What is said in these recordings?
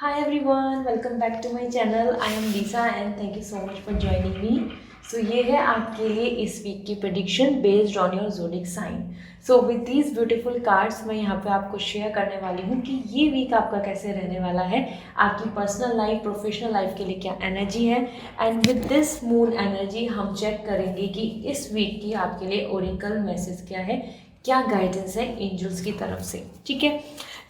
Hi everyone, welcome back to my channel. I am Lisa and thank you so much for joining me. So ये है आपके लिए इस week की prediction based on your zodiac sign. So with these beautiful cards मैं यहाँ पे आपको शेयर करने वाली हूँ कि ये वीक आपका कैसे रहने वाला है, आपकी पर्सनल लाइफ प्रोफेशनल लाइफ के लिए क्या एनर्जी है and with this moon energy हम चेक करेंगे कि इस वीक की आपके लिए ओरेकल मैसेज क्या है, क्या गाइडेंस है एंजल्स की तरफ से. ठीक है,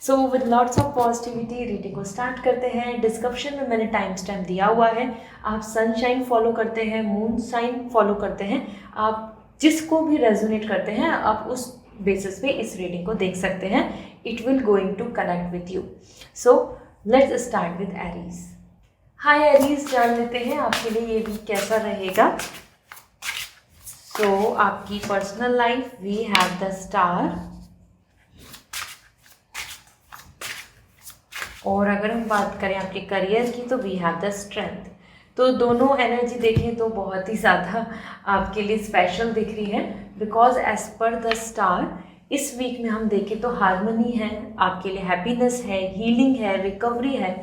so with lots of positivity reading को स्टार्ट करते हैं. डिस्क्रिप्शन में मैंने टाइम स्टैम्प दिया हुआ है. आप सनशाइन फॉलो करते हैं, मून साइन फॉलो करते हैं, आप जिसको भी रेजोनेट करते हैं आप उस बेसिस पे इस रीडिंग को देख सकते हैं. It will going to connect with you. So let's start with Aries. Hi Aries, जान लेते हैं आपके लिए ये वीक कैसा रहेगा. तो आपकी personal life we have the star, और अगर हम बात करें आपके करियर की तो वी हैव द स्ट्रेंथ. तो दोनों एनर्जी देखें तो बहुत ही ज़्यादा आपके लिए स्पेशल दिख रही है because as per the star इस वीक में हम देखें तो हार्मनी है, आपके लिए हैप्पीनेस है, हीलिंग है, रिकवरी है,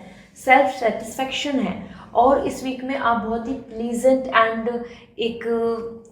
सेल्फ सेटिस्फैक्शन है. और इस वीक में आप बहुत ही प्लीजेंट एंड एक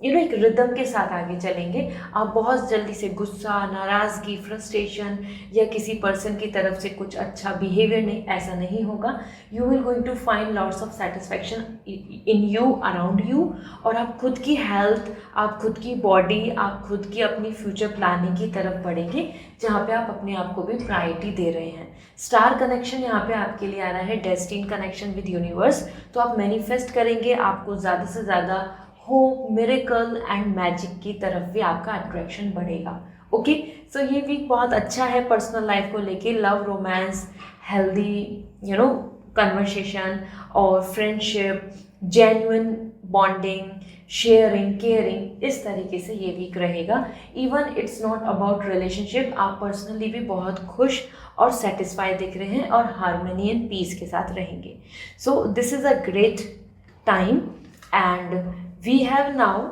एक रिदम के साथ आगे चलेंगे. आप बहुत जल्दी से गुस्सा, नाराज़गी, फ्रस्ट्रेशन या किसी पर्सन की तरफ से कुछ अच्छा बिहेवियर नहीं, ऐसा नहीं होगा. You will going to find lots of satisfaction in you, around you. और आप खुद की हेल्थ, आप खुद की बॉडी, आप खुद की अपनी फ्यूचर प्लानिंग की तरफ बढ़ेंगे जहाँ पे आप अपने आप को भी प्रायोरिटी दे रहे हैं. स्टार कनेक्शन यहाँ पे आपके लिए आ रहा है, डेस्टिन कनेक्शन विद यूनिवर्स. तो आप मैनिफेस्ट करेंगे, आपको ज़्यादा से ज़्यादा होप, मिरेकल एंड मैजिक की तरफ भी आपका अट्रैक्शन बढ़ेगा. ओके, सो ये वीक बहुत अच्छा है पर्सनल लाइफ को लेके. लव, रोमांस, हेल्दी कन्वर्सेशन और friendship, genuine bonding, sharing, caring, इस तरीके से ये वीक रहेगा. Even it's not about relationship, आप पर्सनली भी बहुत खुश और सेटिस्फाई दिख रहे हैं और हार्मनी एंड पीस के साथ रहेंगे. So this is a great time and we have now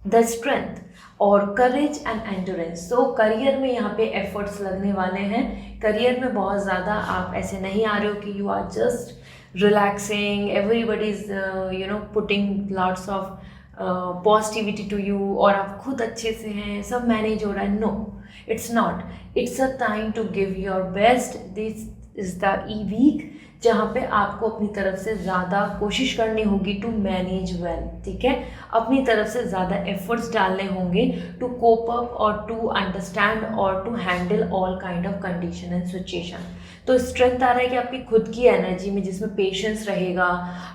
the strength और करेज एंड एंड्योरेंस. तो करियर में यहाँ पे एफर्ट्स लगने वाले हैं. करियर में बहुत ज़्यादा आप ऐसे नहीं आ रहे हो कि you are just relaxing, everybody is putting lots of positivity to you और आप खुद अच्छे से हैं, सब मैनेज हो रहा है. No, it's not. It's a time to give your best. This is the week जहाँ पे आपको अपनी तरफ से ज़्यादा कोशिश करनी होगी टू मैनेज वेल. ठीक है, अपनी तरफ से ज़्यादा एफर्ट्स डालने होंगे टू कोप अप और टू अंडरस्टैंड और to handle all kind of condition and situation. तो स्ट्रेंथ आ रहा है कि आपकी खुद की एनर्जी में जिसमें पेशेंस रहेगा,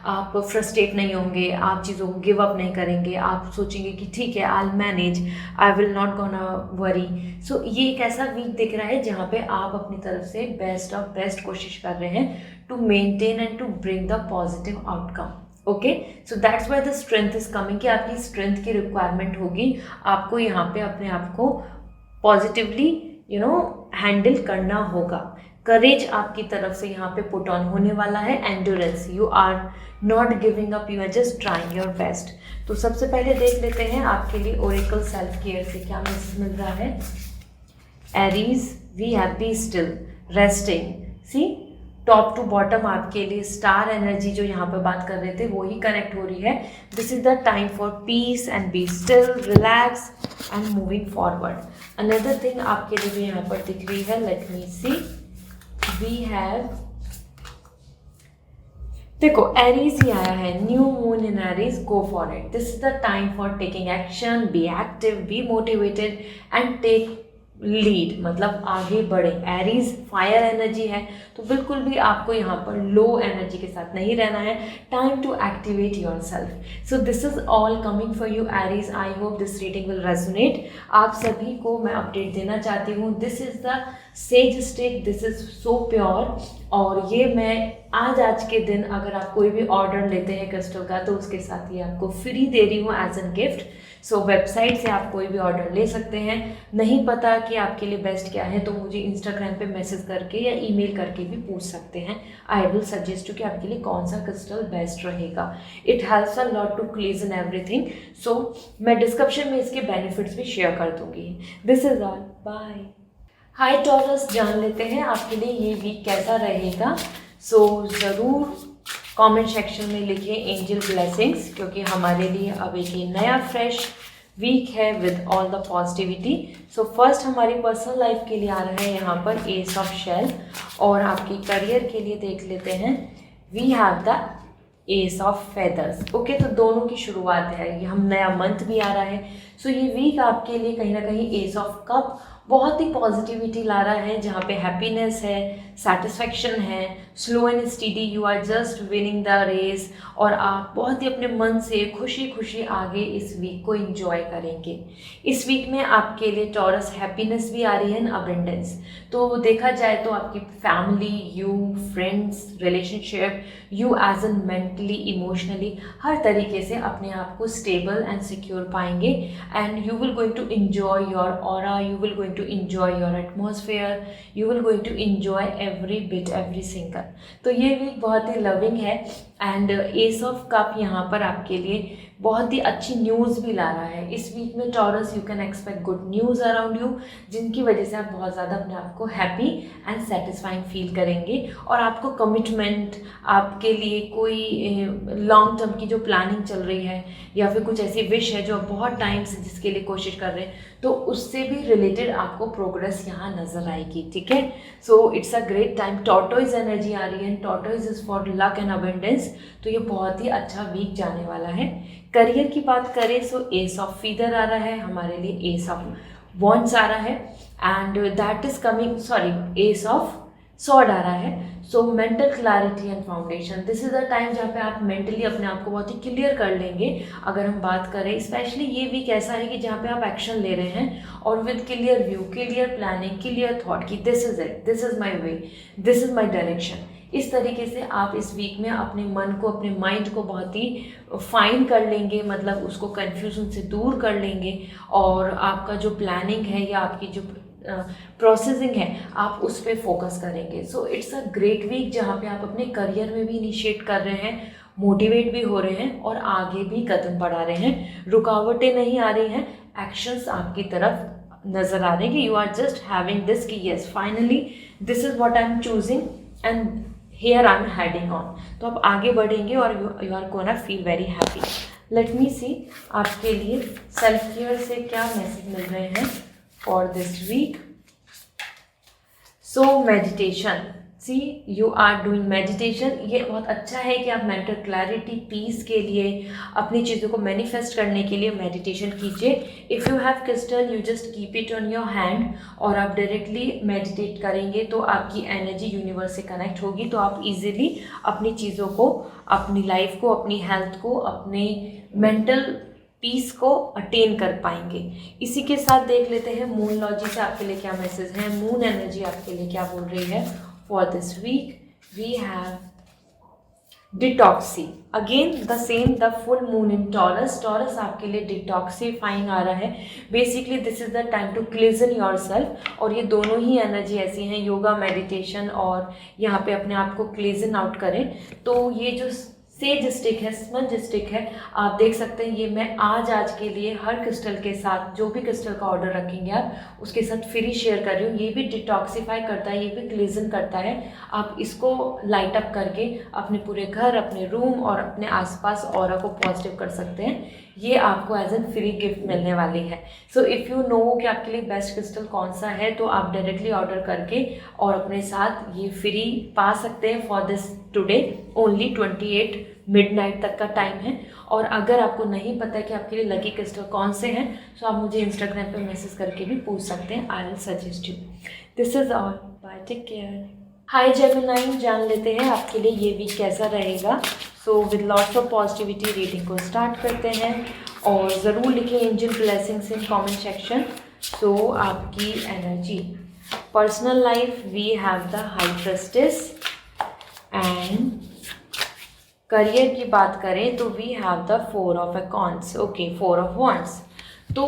आप फ्रस्ट्रेट नहीं होंगे, आप चीज़ों को गिव अप नहीं करेंगे, आप सोचेंगे कि ठीक है I manage, I will not gonna worry. So ये एक ऐसा वीक दिख रहा है जहाँ पे आप अपनी तरफ से बेस्ट ऑफ बेस्ट कोशिश कर रहे हैं to maintain and to bring the positive outcome. Okay, so that's why the strength is coming कि आपकी स्ट्रेंथ की रिक्वायरमेंट होगी. आपको यहाँ पे अपने आप को पॉजिटिवली हैंडल करना होगा. करेज आपकी तरफ से यहाँ पे पुट ऑन होने वाला है. Endurance, you are not giving up, you are just trying your best. तो सबसे पहले देख लेते हैं आपके लिए ओरेकल सेल्फ केयर से क्या मैसेज मिल रहा है. Aries, we have be still, resting. See, top to bottom आपके लिए स्टार एनर्जी जो यहाँ पे बात कर रहे थे वो ही कनेक्ट हो रही है. This is the time for peace and be still, relax and moving forward. Another thing आपके लिए भी यहाँ पर दिख रही है. Let me see, we have, देखो एरीज ही आया है, new moon in Aries, go for it. This is the time for taking action, be active, be motivated and take lead, मतलब आगे बढ़े. एरीज फायर एनर्जी है तो बिल्कुल भी आपको यहाँ पर लो एनर्जी के साथ नहीं रहना है. Time to activate yourself. So this is all coming for you Aries. I hope this reading will resonate. आप सभी को मैं अपडेट देना चाहती हूँ. This is the sage stick, this is so pure. और ये मैं आज के दिन अगर आप कोई भी ऑर्डर लेते हैं क्रिस्टल का तो उसके साथ ये आपको फ्री दे रही हूँ as an gift. So website से आप कोई भी ऑर्डर ले सकते हैं. नहीं पता कि आपके लिए बेस्ट क्या है तो मुझे इंस्टाग्राम पे मैसेज करके या ईमेल करके भी पूछ सकते हैं. आई विल सजेस्ट कि आपके लिए कौन सा क्रिस्टल बेस्ट रहेगा. It helps a lot to cleanse in everything. So मैं डिस्क्रिप्शन में इसके बेनिफिट्स भी शेयर कर दूंगी. This is all, bye. Hi Taurus, जान लेते हैं आपके लिए ये वीक कैसा रहेगा. सो ज़रूर कमेंट सेक्शन में लिखिए एंजल ब्लेसिंग्स, क्योंकि हमारे लिए अब एक नया फ्रेश वीक है with all the positivity. So first हमारी पर्सनल लाइफ के लिए आ रहा है यहाँ पर एस ऑफ शेल, और आपके करियर के लिए देख लेते हैं we have the ace of feathers. Okay, तो दोनों की शुरुआत है, ये हम नया मंथ भी आ रहा है। सो ये वीक आपके लिए कहीं ना कहीं एस ऑफ कप बहुत ही पॉजिटिविटी ला रहा है, जहाँ पे हैप्पीनेस है, सेटिस्फैक्शन है, slow and steady, you are just winning the race, और आप बहुत ही अपने मन से खुशी खुशी आगे इस वीक को एंजॉय करेंगे। इस वीक में आपके लिए टॉरस हैप्पीनेस भी आ रही है, अबंडेंस। तो देखा जाए तो आपकी family, you, friends, relationship, you as an mentally, emotionally, हर तरीके से अपने आप को स्टेबल एंड सिक्योर पाएंगे, and you will going to enjoy your aura, you will going to enjoy your atmosphere, you will going to enjoy every bit, every single। तो ये week बहुत ही लविंग है, एंड एस ऑफ कप यहाँ पर आपके लिए बहुत ही अच्छी न्यूज़ भी ला रहा है। इस वीक में taurus you can expect good news around you, जिनकी वजह से आप बहुत ज़्यादा अपने आप को हैप्पी एंड सेटिस्फाइंग फील करेंगे, और आपको कमिटमेंट, आपके लिए कोई लॉन्ग टर्म की जो प्लानिंग चल रही है, या फिर कुछ ऐसी विश है जो आप बहुत टाइम से जिसके लिए कोशिश कर रहे हैं, तो उससे भी रिलेटेड आपको प्रोग्रेस यहाँ नज़र आएगी। ठीक है, so it's a great time. Tortoise energy आ रही है, tortoise is for luck and abundance, तो ये बहुत ही अच्छा वीक जाने वाला है। करियर की बात करें सो एस ऑफ फीदर आ रहा है हमारे लिए, एस ऑफ वॉन्ड्स आ रहा है, and that is coming, sorry, ace of sword आ रहा है। So mental clarity and foundation, this is the time जहाँ पे आप मेंटली अपने आप को बहुत ही क्लियर कर लेंगे। अगर हम बात करें स्पेशली ये वीक ऐसा है कि जहाँ पे आप एक्शन ले रहे हैं, और with clear view, clear planning, clear thought कि this is it, this is my way, this is my direction. इस तरीके से आप इस वीक में अपने मन को, अपने माइंड को बहुत ही फाइन कर लेंगे, मतलब उसको कन्फ्यूजन से दूर कर लेंगे, और आपका जो प्लानिंग है या आपकी जो प्रोसेसिंग है आप उस पर फोकस करेंगे। So it's a great week जहाँ पे आप अपने करियर में भी इनिशिएट कर रहे हैं, मोटिवेट भी हो रहे हैं, और आगे भी कदम बढ़ा रहे हैं, रुकावटें नहीं आ रही हैं, एक्शंस आपकी तरफ नज़र आ रहे हैं कि you are just having this कि yes finally this is what I am choosing and here I am heading on. तो आप आगे बढ़ेंगे और you are gonna feel very happy. Let me see आपके लिए सेल्फ केयर से क्या मैसेज मिल रहे हैं for this week. So meditation, see you are doing meditation, ये बहुत अच्छा है कि आप मेंटल क्लैरिटी, पीस के लिए, अपनी चीज़ों को मैनिफेस्ट करने के लिए मेडिटेशन कीजिए। If you have crystal you just keep it on your hand, और आप डायरेक्टली मेडिटेट करेंगे तो आपकी एनर्जी यूनिवर्स से कनेक्ट होगी, तो आप इजीली अपनी चीज़ों को, अपनी लाइफ को, अपनी हेल्थ को, अपने मेंटल पीस को अटेन कर पाएंगे। इसी के साथ देख लेते हैं मून लॉजी से आपके लिए क्या मैसेज है, मून एनर्जी आपके लिए क्या बोल रही है for this week. We have detox, again the same, the full moon in Taurus. Taurus आपके लिए डिटॉक्सीफाइंग आ रहा है, basically this is the time to cleanse yourself, और ये दोनों ही एनर्जी ऐसी हैं, योगा, मेडिटेशन, और यहाँ पे अपने आप को क्लींजन आउट करें। तो ये जो सेज स्टिक है, स्पंज स्टिक है, आप देख सकते हैं, ये मैं आज के लिए हर क्रिस्टल के साथ, जो भी क्रिस्टल का ऑर्डर रखेंगे आप उसके साथ फ्री शेयर कर रही हूँ। ये भी डिटॉक्सीफाई करता है, ये भी क्लींजन करता है। आप इसको लाइट अप करके अपने पूरे घर, अपने रूम और अपने आसपास ऑरा को पॉजिटिव कर सकते हैं। ये आपको एज एन फ्री गिफ्ट मिलने वाली है। सो इफ़ यू नो कि आपके लिए बेस्ट क्रिस्टल कौन सा है, तो आप डायरेक्टली ऑर्डर करके और अपने साथ ये फ्री पा सकते हैं for this today. Only 28 midnight तक का टाइम है। और अगर आपको नहीं पता है कि आपके लिए लकी क्रिस्टल कौन से हैं, तो आप मुझे इंस्टाग्राम पे मैसेज करके भी पूछ सकते हैं। I will suggest you. This is all, bye, take care. Hi Gemini, जान लेते हैं आपके लिए ये वीक कैसा रहेगा। So with lots of positivity reading को स्टार्ट करते हैं, और ज़रूर लिखें angel blessings in comment section. So आपकी energy, personal life we have the high priestess, and career की बात करें तो we have the 4 of accounts, okay, 4 of wands. तो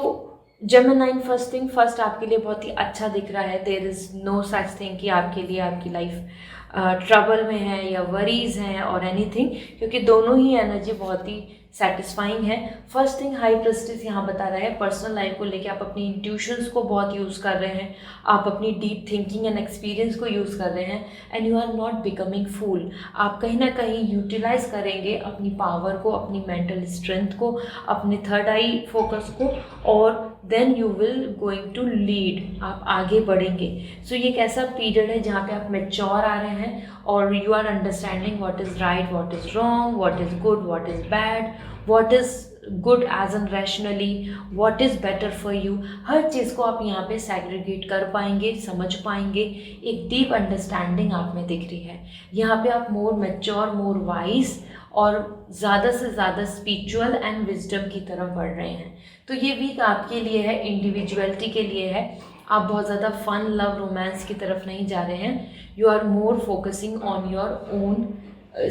जेमिनी, फर्स्ट थिंग फर्स्ट, आपके लिए बहुत ही अच्छा दिख रहा है। There is no such thing कि आपके लिए आपकी लाइफ ट्रबल में है या वरीज हैं और एनीथिंग, क्योंकि दोनों ही एनर्जी बहुत ही सेटिस्फाइंग है। फर्स्ट थिंग हाई प्रेस्टिज यहाँ बता रहा है पर्सनल लाइफ को लेके आप अपनी इंट्यूशंस को बहुत यूज़ कर रहे हैं, आप अपनी डीप थिंकिंग एंड एक्सपीरियंस को यूज़ कर रहे हैं and you are not becoming fool. आप कहीं ना कहीं यूटिलाइज करेंगे अपनी पावर को, अपनी मेंटल स्ट्रेंथ को, अपने थर्ड आई फोकस को, और then you will going to lead, आप आगे बढ़ेंगे। सो ये एक ऐसा पीरियड है जहाँ पे आप मैच्योर आ रहे हैं और you are understanding what is right, what is wrong, what is good, what is bad, what is good as an rationally, what is better for you. हर चीज़ को आप यहाँ पे सेग्रीगेट कर पाएंगे, समझ पाएंगे, एक डीप अंडरस्टैंडिंग आप में दिख रही है। यहाँ पे आप मोर मैच्योर, मोर वाइज और ज़्यादा से ज़्यादा स्पिरिचुअल एंड विजडम की तरफ बढ़ रहे हैं। तो ये वीक आपके लिए है, इंडिविजुअलिटी के लिए है। आप बहुत ज़्यादा फन, लव, रोमांस की तरफ नहीं जा रहे हैं। You are more focusing on your own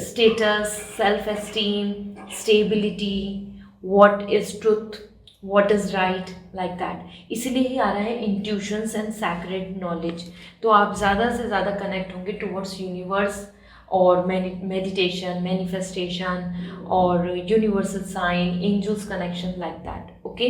status, self esteem, stability, what is truth, what is right, like that. इसीलिए ही आ रहा है इंट्यूशंस एंड सैक्रेड नॉलेज। तो आप ज़्यादा से ज़्यादा कनेक्ट होंगे टूवर्ड्स यूनिवर्स और मेडिटेशन, मैनिफेस्टेशन और universal sign, angels connection, like that. Okay,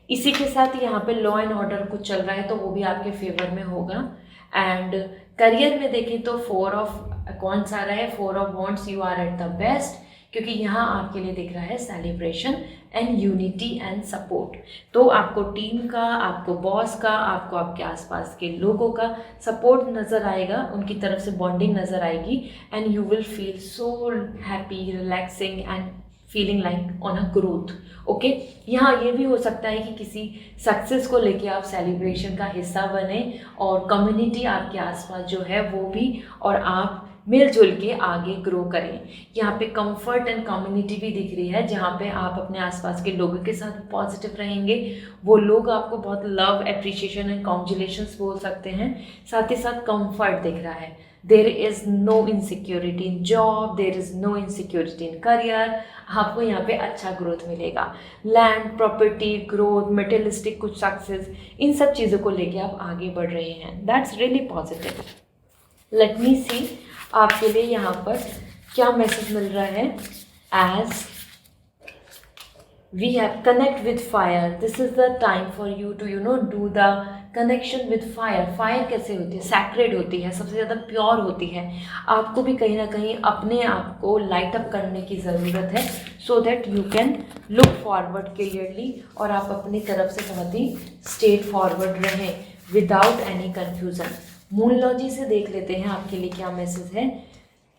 इसी के साथ यहाँ पे लॉ एंड ऑर्डर कुछ चल रहा है तो वो भी आपके फेवर में होगा। एंड करियर में देखें तो 4 ऑफ कॉन्स आ रहा है, 4 of wants, you are at the best, क्योंकि यहाँ आपके लिए दिख रहा है celebration and unity and support. तो आपको टीम का, आपको बॉस का, आपको आपके आसपास के लोगों का सपोर्ट नज़र आएगा, उनकी तरफ से बॉन्डिंग नज़र आएगी and you will feel so happy, relaxing and feeling like on a growth. Okay, यहाँ ये भी हो सकता है कि किसी सक्सेस को लेके आप सेलिब्रेशन का हिस्सा बने और कम्युनिटी आपके आसपास जो है वो भी और आप मिलजुल के आगे ग्रो करें। यहाँ पे कंफर्ट एंड कम्युनिटी भी दिख रही है जहाँ पे आप अपने आसपास के लोगों के साथ पॉजिटिव रहेंगे। वो लोग आपको बहुत लव, एप्रिशिएशन एंड कॉन्ग्रेचुलेशंस बोल सकते हैं। साथ ही साथ कंफर्ट दिख रहा है। There is no insecurity in job, there is no insecurity in career. आपको यहाँ पे अच्छा ग्रोथ मिलेगा। लैंड, प्रॉपर्टी, ग्रोथ, मटेरियलिस्टिक कुछ सक्सेस, इन सब चीज़ों को लेके आप आगे बढ़ रहे हैं। That's really positive. Let me see आपके लिए यहाँ पर क्या मैसेज मिल रहा है। As we have connect with fire, this is the time for you to do the connection with fire. Fire कैसे होती है? सैक्रेड होती है, सबसे ज़्यादा प्योर होती है। आपको भी कहीं ना कहीं अपने आप को लाइट अप करने की ज़रूरत है so that you can look forward clearly और आप अपनी तरफ से बहुत ही स्ट्रेट फॉरवर्ड रहें विदाउट एनी कन्फ्यूज़न। मूनलॉजी से देख लेते हैं आपके लिए क्या मैसेज है।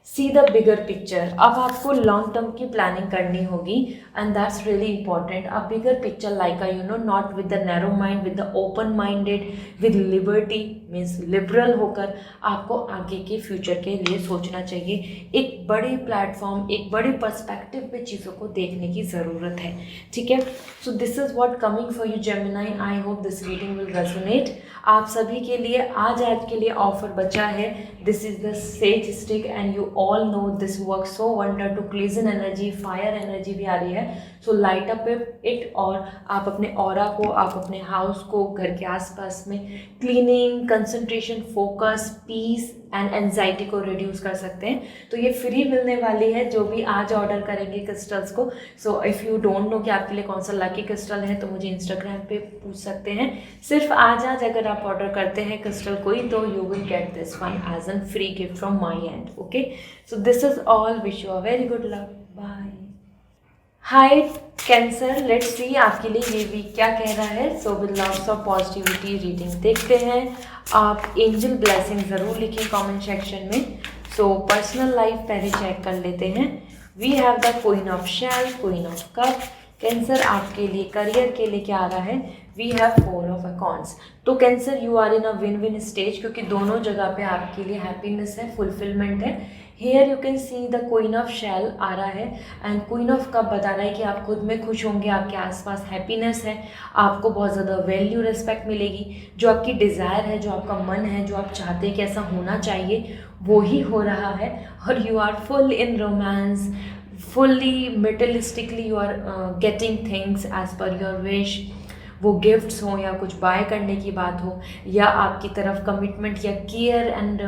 See the bigger picture. अब आपको लॉन्ग टर्म की प्लानिंग करनी होगी and that's really important. A bigger picture like not with the narrow mind, with the open minded, with liberty means liberal होकर आपको आगे के फ्यूचर के लिए सोचना चाहिए। एक बड़े प्लेटफॉर्म, एक बड़े पर्सपेक्टिव पे चीज़ों को देखने की ज़रूरत है। ठीक है, so this is what coming for you Gemini. I hope this reading will resonate. आप सभी के लिए आज के लिए ऑफर बचा है। This is the sage stick and you all know this work so wonder to cleanse energy, fire energy भी आ रही है। सो लाइट अप इट और आप अपने ऑरा को, आप अपने हाउस को, घर के आसपास में cleaning, concentration, focus, peace and anxiety को रिड्यूस कर सकते हैं। तो ये फ्री मिलने वाली है जो भी आज ऑर्डर करेंगे क्रिस्टल्स को। So if you don't know कि आपके लिए कौन सा लकी क्रिस्टल है तो मुझे इंस्टाग्राम पे पूछ सकते हैं। सिर्फ आज अगर आप ऑर्डर करते हैं क्रिस्टल कोई तो you will get this one as an free gift from my end. Okay, so this is all. Wish you a very good luck. Bye. Hi Cancer, let's see आपके लिए ये वीक क्या कह रहा है। So with loves of positivity reading देखते हैं। आप एंजल ब्लेसिंग ज़रूर लिखें कमेंट सेक्शन में। सो पर्सनल लाइफ पहले चेक कर लेते हैं। We have the queen of shell, queen of cup. Cancer आपके लिए करियर के लिए क्या आ रहा है? We have 4 of accounts. तो cancer you are in a win win stage, क्योंकि दोनों जगह पे आपके लिए हैप्पीनेस है, फुलफिलमेंट है। Here you can see the queen of shell आ रहा है एंड क्वीन ऑफ कप बता रहा है कि आप खुद में खुश होंगे, आपके आसपास हैप्पीनेस है, आपको बहुत ज़्यादा वैल्यू, रिस्पेक्ट मिलेगी। जो आपकी डिज़ायर है, जो आपका मन है, जो आप चाहते हैं कि ऐसा होना चाहिए, वो ही हो रहा है। और you are full in romance, fully materialistically you are getting things as per your wish. वो गिफ्ट्स हों या कुछ बाय करने की बात हो या आपकी तरफ कमिटमेंट या care and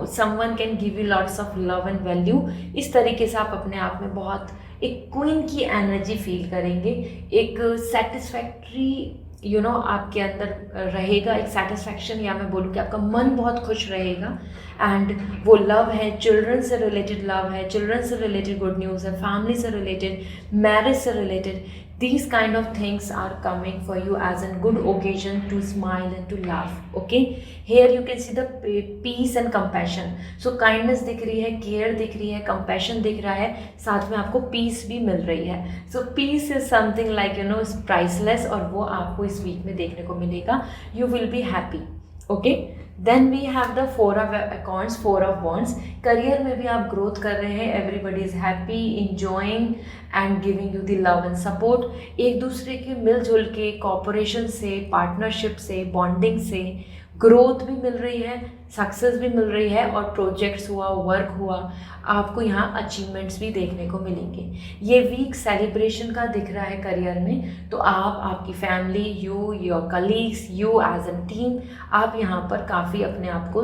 someone can give you lots of love and value. इस तरीके से आप अपने आप में बहुत एक क्वीन की एनर्जी फील करेंगे, एक सेटिस्फैक्ट्री आपके अंदर रहेगा, एक सेटिस्फैक्शन, या मैं बोलूँ कि आपका मन बहुत खुश रहेगा। एंड वो लव है, चिल्ड्रन से रिलेटेड लव है, चिल्ड्रन से रिलेटेड गुड न्यूज़ है, फैमिली से रिलेटेड, मैरिज से related, these kind of things are coming for you as a good occasion to smile and to laugh. Okay, here you can see the peace and compassion. So kindness दिख रही है, care दिख रही है, compassion दिख रहा है, साथ में आपको peace भी मिल रही है. So peace is something like is priceless, और वो आपको इस वीक में देखने को मिलेगा. You will be happy. Okay, then we have the 4 of Wands, 4 of Wands. Career में भी आप ग्रोथ कर रहे हैं, everybody is happy, enjoying and giving you the love and support. एक दूसरे के मिलजुल के कॉपरेशन से, पार्टनरशिप से, बॉन्डिंग से ग्रोथ भी मिल रही है, सक्सेस भी मिल रही है, और प्रोजेक्ट्स हुआ, वर्क हुआ, आपको यहाँ अचीवमेंट्स भी देखने को मिलेंगे. ये वीक सेलिब्रेशन का दिख रहा है करियर में, तो आप, आपकी family, you, your colleagues, you as a team, आप यहाँ पर काफ़ी अपने आप को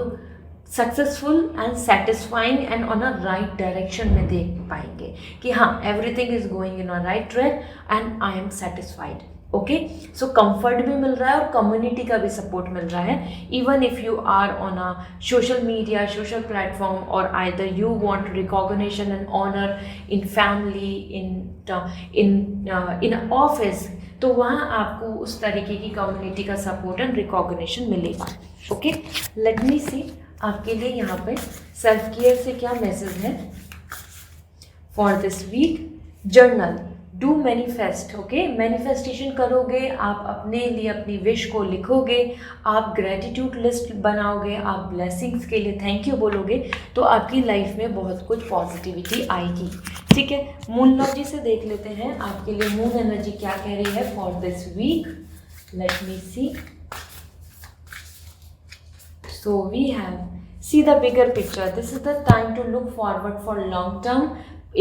successful and satisfying and on a right direction में देख पाएंगे कि हाँ, everything is going in a right track and I am satisfied. Okay, so comfort भी मिल रहा है और कम्युनिटी का भी सपोर्ट मिल रहा है. Even if you are on a social media, social platform, और either you want recognition and honour in family, in office, तो वहाँ आपको उस तरीके की कम्युनिटी का सपोर्ट एंड रिकॉग्निशन मिलेगा. ओके, लेट मी सी आपके लिए यहाँ पे सेल्फ केयर से क्या मैसेज है for this week. Journal, do manifest. Okay, manifestation करोगे, आप अपने लिए अपनी विश को लिखोगे, आप ग्रेटिट्यूड लिस्ट बनाओगे, आप ब्लेसिंग्स के लिए थैंक यू बोलोगे, तो आपकी लाइफ में बहुत कुछ पॉजिटिविटी आएगी. ठीक है, मूनलॉजी से देख लेते हैं आपके लिए मून एनर्जी क्या कह रही है for this week. Let me see. So we have, see the bigger picture. This is the time to look forward for long term.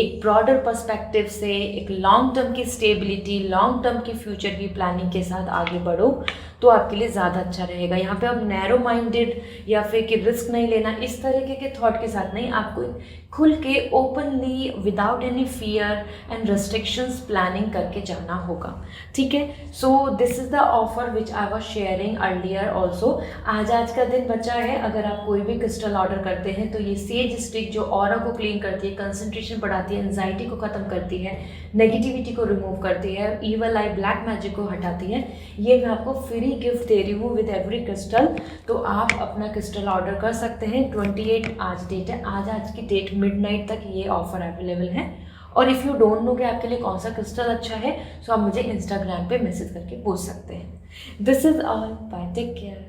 एक ब्रॉडर पर्सपेक्टिव से, एक लॉन्ग टर्म की स्टेबिलिटी, लॉन्ग टर्म की future की planning के साथ आगे बढ़ो तो आपके लिए ज़्यादा अच्छा रहेगा. यहाँ पे आप नैरो माइंडेड या फिर कि रिस्क नहीं लेना, इस तरीके के थॉट के साथ नहीं, आपको खुल के openly without any fear and restrictions planning करके जाना होगा. ठीक है, so this is the offer which I was sharing earlier also. आज का दिन बचा है. अगर आप कोई भी क्रिस्टल ऑर्डर करते हैं तो ये सेज स्टिक जो ऑरा को क्लीन करती है, कंसंट्रेशन बढ़ाती है, एंजाइटी को ख़त्म करती है, नेगेटिविटी को रिमूव करती है, ईवल आई ब्लैक मैजिक को हटाती है, ये मैं आपको फ्री गिफ्ट दे रही हूँ विद एवरी क्रिस्टल. तो आप अपना क्रिस्टल ऑर्डर कर सकते हैं. 28 आज डेट है, आज की डेट मिडनाइट तक ये ऑफर अवेलेबल है. और इफ़ यू डोंट नो कि आपके लिए कौन सा क्रिस्टल अच्छा है, तो आप मुझे इंस्टाग्राम पे मैसेज करके पूछ सकते हैं. This is all, bye, take care.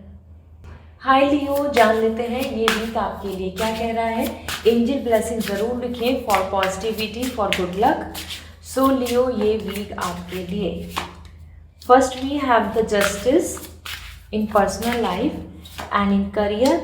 Hi Leo, जान लेते हैं ये वीक आपके लिए क्या कह रहा है. एंजल ब्लेसिंग ज़रूर लिखें for positivity, for good luck. So Leo, ये वीक आपके लिए, first we have the justice in personal life, and in career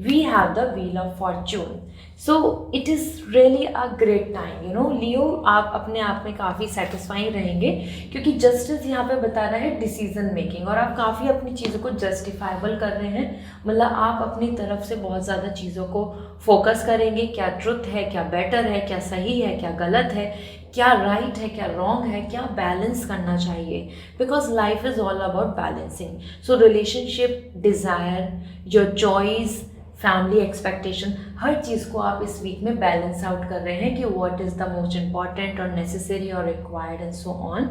we have the wheel of fortune. So it is really a great time, Leo, आप अपने आप में काफ़ी satisfying रहेंगे क्योंकि जस्टिस यहाँ पे बता रहा है डिसीजन मेकिंग, और आप काफ़ी अपनी चीज़ों को जस्टिफाइबल कर रहे हैं. मतलब आप अपनी तरफ से बहुत ज़्यादा चीज़ों को फोकस करेंगे, क्या ट्रुथ है, क्या बेटर है, क्या सही है, क्या गलत है, क्या राइट है, क्या रॉन्ग है, क्या बैलेंस करना चाहिए, because life is all about balancing. So relationship, desire, your choice, family expectation, हर चीज़ को आप इस वीक में बैलेंस आउट कर रहे हैं कि what is the most important और नेसेसरी और रिक्वायर्ड एंड सो ऑन.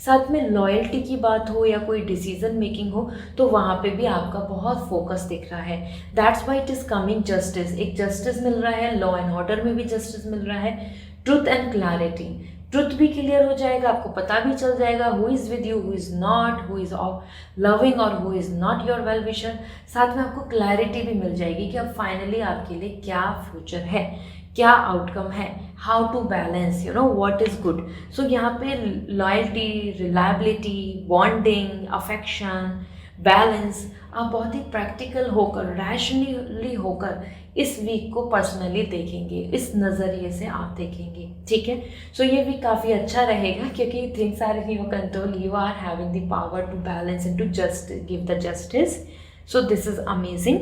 साथ में लॉयल्टी की बात हो या कोई डिसीजन मेकिंग हो, तो वहाँ पे भी आपका बहुत फोकस दिख रहा है. That's why it is coming justice. एक जस्टिस मिल रहा है, लॉ एंड ऑर्डर में भी जस्टिस मिल रहा है, ट्रुथ एंड क्लैरिटी. ट्रुथ भी क्लियर हो जाएगा, आपको पता भी चल जाएगा who is with you, who is not, who is loving और who is not your well wisher. साथ में आपको क्लैरिटी भी मिल जाएगी कि अब फाइनली आपके लिए क्या फ्यूचर है, क्या आउटकम है, how to balance, what is good. So यहाँ पे loyalty, reliability, bonding, affection, balance, आप बहुत ही प्रैक्टिकल होकर, रैशनली होकर इस वीक को पर्सनली देखेंगे, इस नज़रिए से आप देखेंगे. ठीक है, सो ये वीक काफ़ी अच्छा रहेगा क्योंकि things are in your control, you are having the power to balance and to just give the justice. So this is amazing.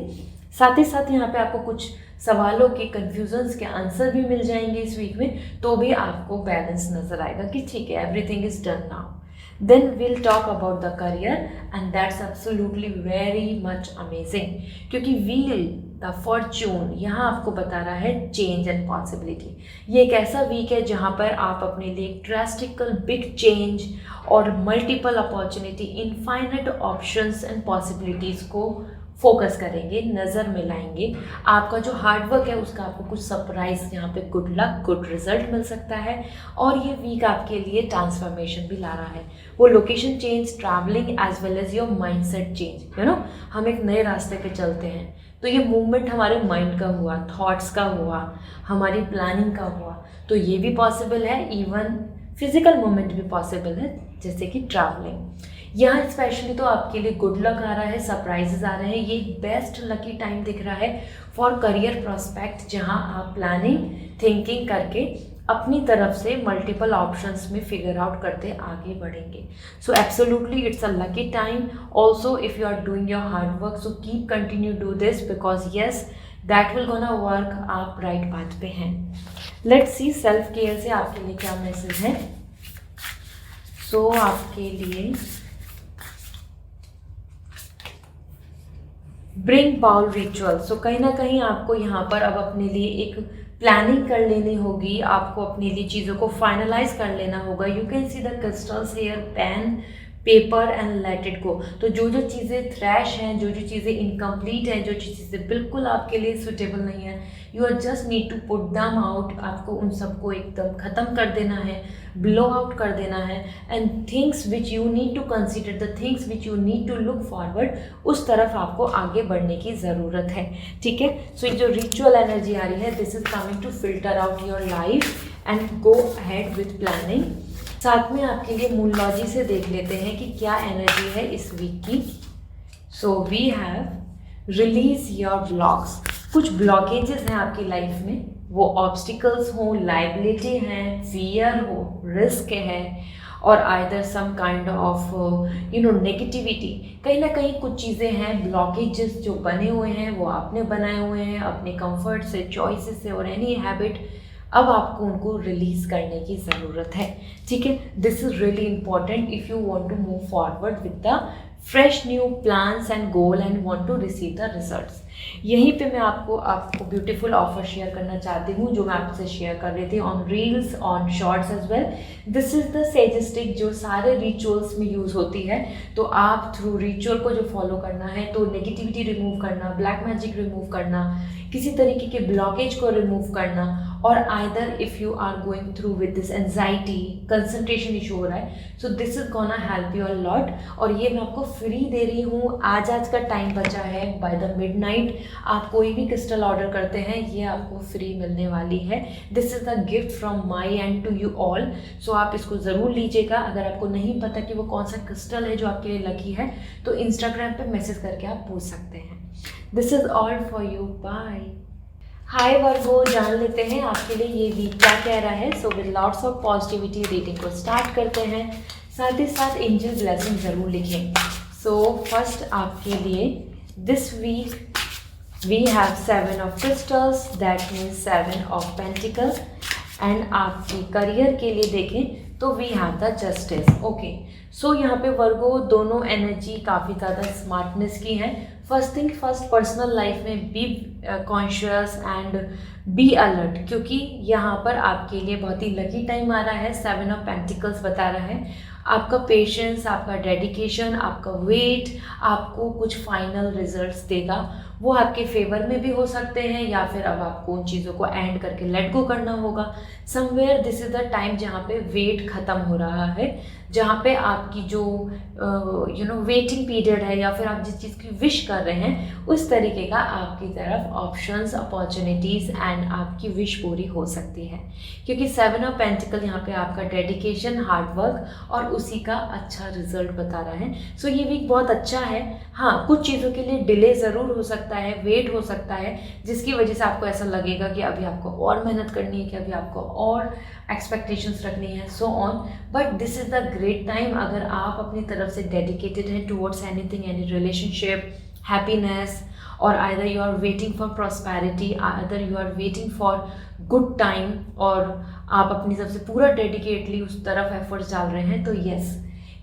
साथ ही साथ यहाँ पे आपको कुछ सवालों के, कन्फ्यूजन्स के आंसर भी मिल जाएंगे इस वीक में, तो भी आपको बैलेंस नज़र आएगा कि ठीक है, everything is done now. Then we'll talk about the career and that's absolutely very much amazing, क्योंकि wheel द फॉर्चून यहाँ आपको बता रहा है चेंज एंड पॉसिबिलिटी. ये एक ऐसा वीक है जहाँ पर आप अपने लिए ड्रास्टिकल बिग चेंज और multiple opportunity, infinite options and possibilities को फोकस करेंगे, नज़र मिलाएंगे. आपका जो हार्डवर्क है उसका आपको कुछ सरप्राइज, यहाँ पे गुड लक, गुड रिजल्ट मिल सकता है. और ये वीक आपके लिए ट्रांसफॉर्मेशन भी ला रहा है. वो location change, travelling as well as your mindset change. हम एक नए रास्ते पे चलते हैं तो ये मूवमेंट हमारे माइंड का हुआ, थॉट्स का हुआ, हमारी प्लानिंग का हुआ, तो ये भी पॉसिबल है. इवन फिजिकल मूवमेंट भी पॉसिबल है, जैसे कि ट्रैवलिंग. यहाँ स्पेशली तो आपके लिए गुड लक आ रहा है, सरप्राइजेज आ रहे हैं. ये बेस्ट लकी टाइम दिख रहा है फॉर करियर प्रोस्पेक्ट, जहाँ आप प्लानिंग, थिंकिंग करके अपनी तरफ से मल्टीपल ऑप्शंस में फिगर आउट करते आगे बढ़ेंगे. So absolutely it's a lucky time. Also if you are doing your hard work, so keep continue do this, because yes that will gonna work. आप right path पे हैं. Let's see self care से आपके लिए क्या message है. सो आपके लिए ब्रिंग बाउल रिचुअल. सो कहीं ना कहीं आपको यहाँ पर अब अपने लिए एक प्लानिंग कर लेनी होगी, आपको अपने लिए चीज़ों को फाइनलाइज कर लेना होगा. You can see the crystals here, pen, paper and let it go. तो जो जो चीज़ें थ्रैश हैं, जो जो चीज़ें इनकम्प्लीट हैं, जो चीज़ें बिल्कुल आपके लिए सूटेबल नहीं है, you are just need to put them out. आपको उन सबको एकदम ख़त्म कर देना है, ब्लो आउट कर देना है. And things which you need to consider, the things which you need to look forward, उस तरफ आपको आगे बढ़ने की ज़रूरत है. ठीक है. सो जो रिचुअल एनर्जी आ रही है, this is coming to filter out your life and go ahead with planning. साथ में आपके लिए मूलॉजी से देख लेते हैं कि क्या एनर्जी है इस वीक की. So we have release your blocks. कुछ ब्लॉकेजेस हैं आपकी लाइफ में, वो ऑब्स्टिकल्स हो, लाइबिलिटी हैं, फियर हो, रिस्क है, और either some kind of negativity. कहीं ना कहीं कुछ चीज़ें हैं, ब्लॉकेजेस जो बने हुए हैं वो आपने बनाए हुए हैं अपने कंफर्ट से, चॉइसेस से और एनी हैबिट. अब आपको उनको रिलीज करने की ज़रूरत है. ठीक है. This is really important if you want to move forward with the fresh new plans and goal and want to receive the results. यहीं पे मैं आपको ब्यूटीफुल ऑफर शेयर करना चाहती हूँ, जो मैं आपसे शेयर कर रही थी on reels, on shorts as well. This is the sage stick, जो सारे रिचुअल्स में यूज़ होती है. तो आप थ्रू रिचुअल को जो फॉलो करना है, तो नेगेटिविटी रिमूव करना, ब्लैक मैजिक रिमूव करना, किसी तरीके के ब्लॉकेज को रिमूव करना, और either if you are going through with this anxiety, concentration issue हो रहा है, so this is gonna help you a lot. और ये मैं आपको फ्री दे रही हूँ. आज का टाइम बचा है, बाय द मिडनाइट आप कोई भी क्रिस्टल ऑर्डर करते हैं, ये आपको फ्री मिलने वाली है. This is the gift from my end to you all. So आप इसको ज़रूर लीजिएगा. अगर आपको नहीं पता कि वो कौन सा क्रिस्टल है जो आपके लिए लकी है, तो इंस्टाग्राम पे मैसेज करके आप पूछ सकते हैं. This is all for you. Bye. Hi Virgo, जान लेते हैं आपके लिए ये वीक क्या कह रहा है. So with lots of positivity reading को स्टार्ट करते हैं. साथ ही साथ एंजल ब्लेसिंग ज़रूर लिखें. सो फर्स्ट आपके लिए this week we have 7 of crystals, that means 7 of pentacles. And आपकी करियर के लिए देखें तो we have the justice. Okay. So यहाँ पे वर्गो दोनों एनर्जी काफ़ी ज़्यादा स्मार्टनेस की हैं. First thing first, personal life में be conscious and be alert, क्योंकि यहाँ पर आपके लिए बहुत ही लकी टाइम आ रहा है. 7 ऑफ पेंटिकल्स बता रहा है आपका पेशेंस, आपका डेडिकेशन, आपका वेट आपको कुछ फाइनल रिजल्ट्स देगा. वो आपके फेवर में भी हो सकते हैं, या फिर अब आपको उन चीज़ों को एंड करके लेट गो करना होगा. Somewhere this is the time जहाँ पे वेट ख़त्म हो रहा है, जहाँ पे आपकी जो वेटिंग पीरियड है, या फिर आप जिस चीज़ की विश कर रहे हैं, उस तरीके का आपकी तरफ ऑप्शंस, अपॉर्चुनिटीज़ एंड आपकी विश पूरी हो सकती है. क्योंकि 7 ऑफ पेंटिकल यहाँ पे आपका डेडिकेशन, हार्डवर्क और उसी का अच्छा रिजल्ट बता रहा है. सो ये वीक बहुत अच्छा है. हाँ, कुछ चीज़ों के लिए डिले ज़रूर हो सकता है, वेट हो सकता है, जिसकी वजह से आपको ऐसा लगेगा कि अभी आपको और मेहनत करनी है, कि अभी आपको और एक्सपेक्टेशंस रखनी है, so on. But this is the great time. अगर आप अपनी तरफ से डेडिकेटेड हैं towards anything, any relationship, happiness, और either you are waiting for prosperity, either you are waiting for good time, और आप अपनी तरफ से पूरा डेडिकेटली उस तरफ एफर्ट्स डाल रहे हैं, तो यस,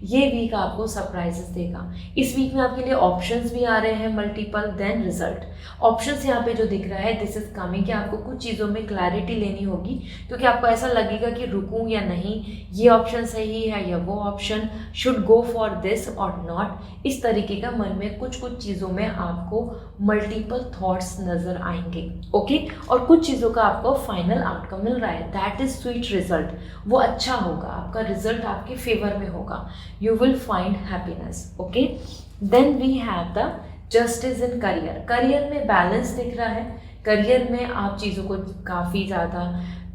ये वीक आपको सरप्राइजेस देगा। इस वीक में आपके लिए ऑप्शंस भी आ रहे हैं मल्टीपल, देन रिजल्ट। ऑप्शंस यहाँ पे जो दिख रहा है, दिस इज कमिंग, कि आपको कुछ चीज़ों में क्लैरिटी लेनी होगी, क्योंकि आपको ऐसा लगेगा कि रुकूं या नहीं, ये ऑप्शन सही है या वो option, should go for this और नॉट। इस तरीके का मन में कुछ कुछ चीज़ों में आपको मल्टीपल थॉट्स नज़र आएंगे, ओके। और कुछ चीज़ों का आपको फाइनल आउटकम मिल रहा है, दैट इज स्वीट रिजल्ट, वो अच्छा होगा, आपका रिजल्ट आपके फेवर में होगा, you will find happiness, okay। then we have the justice in career। Career में बैलेंस दिख रहा है, करियर में आप चीज़ों को काफ़ी ज़्यादा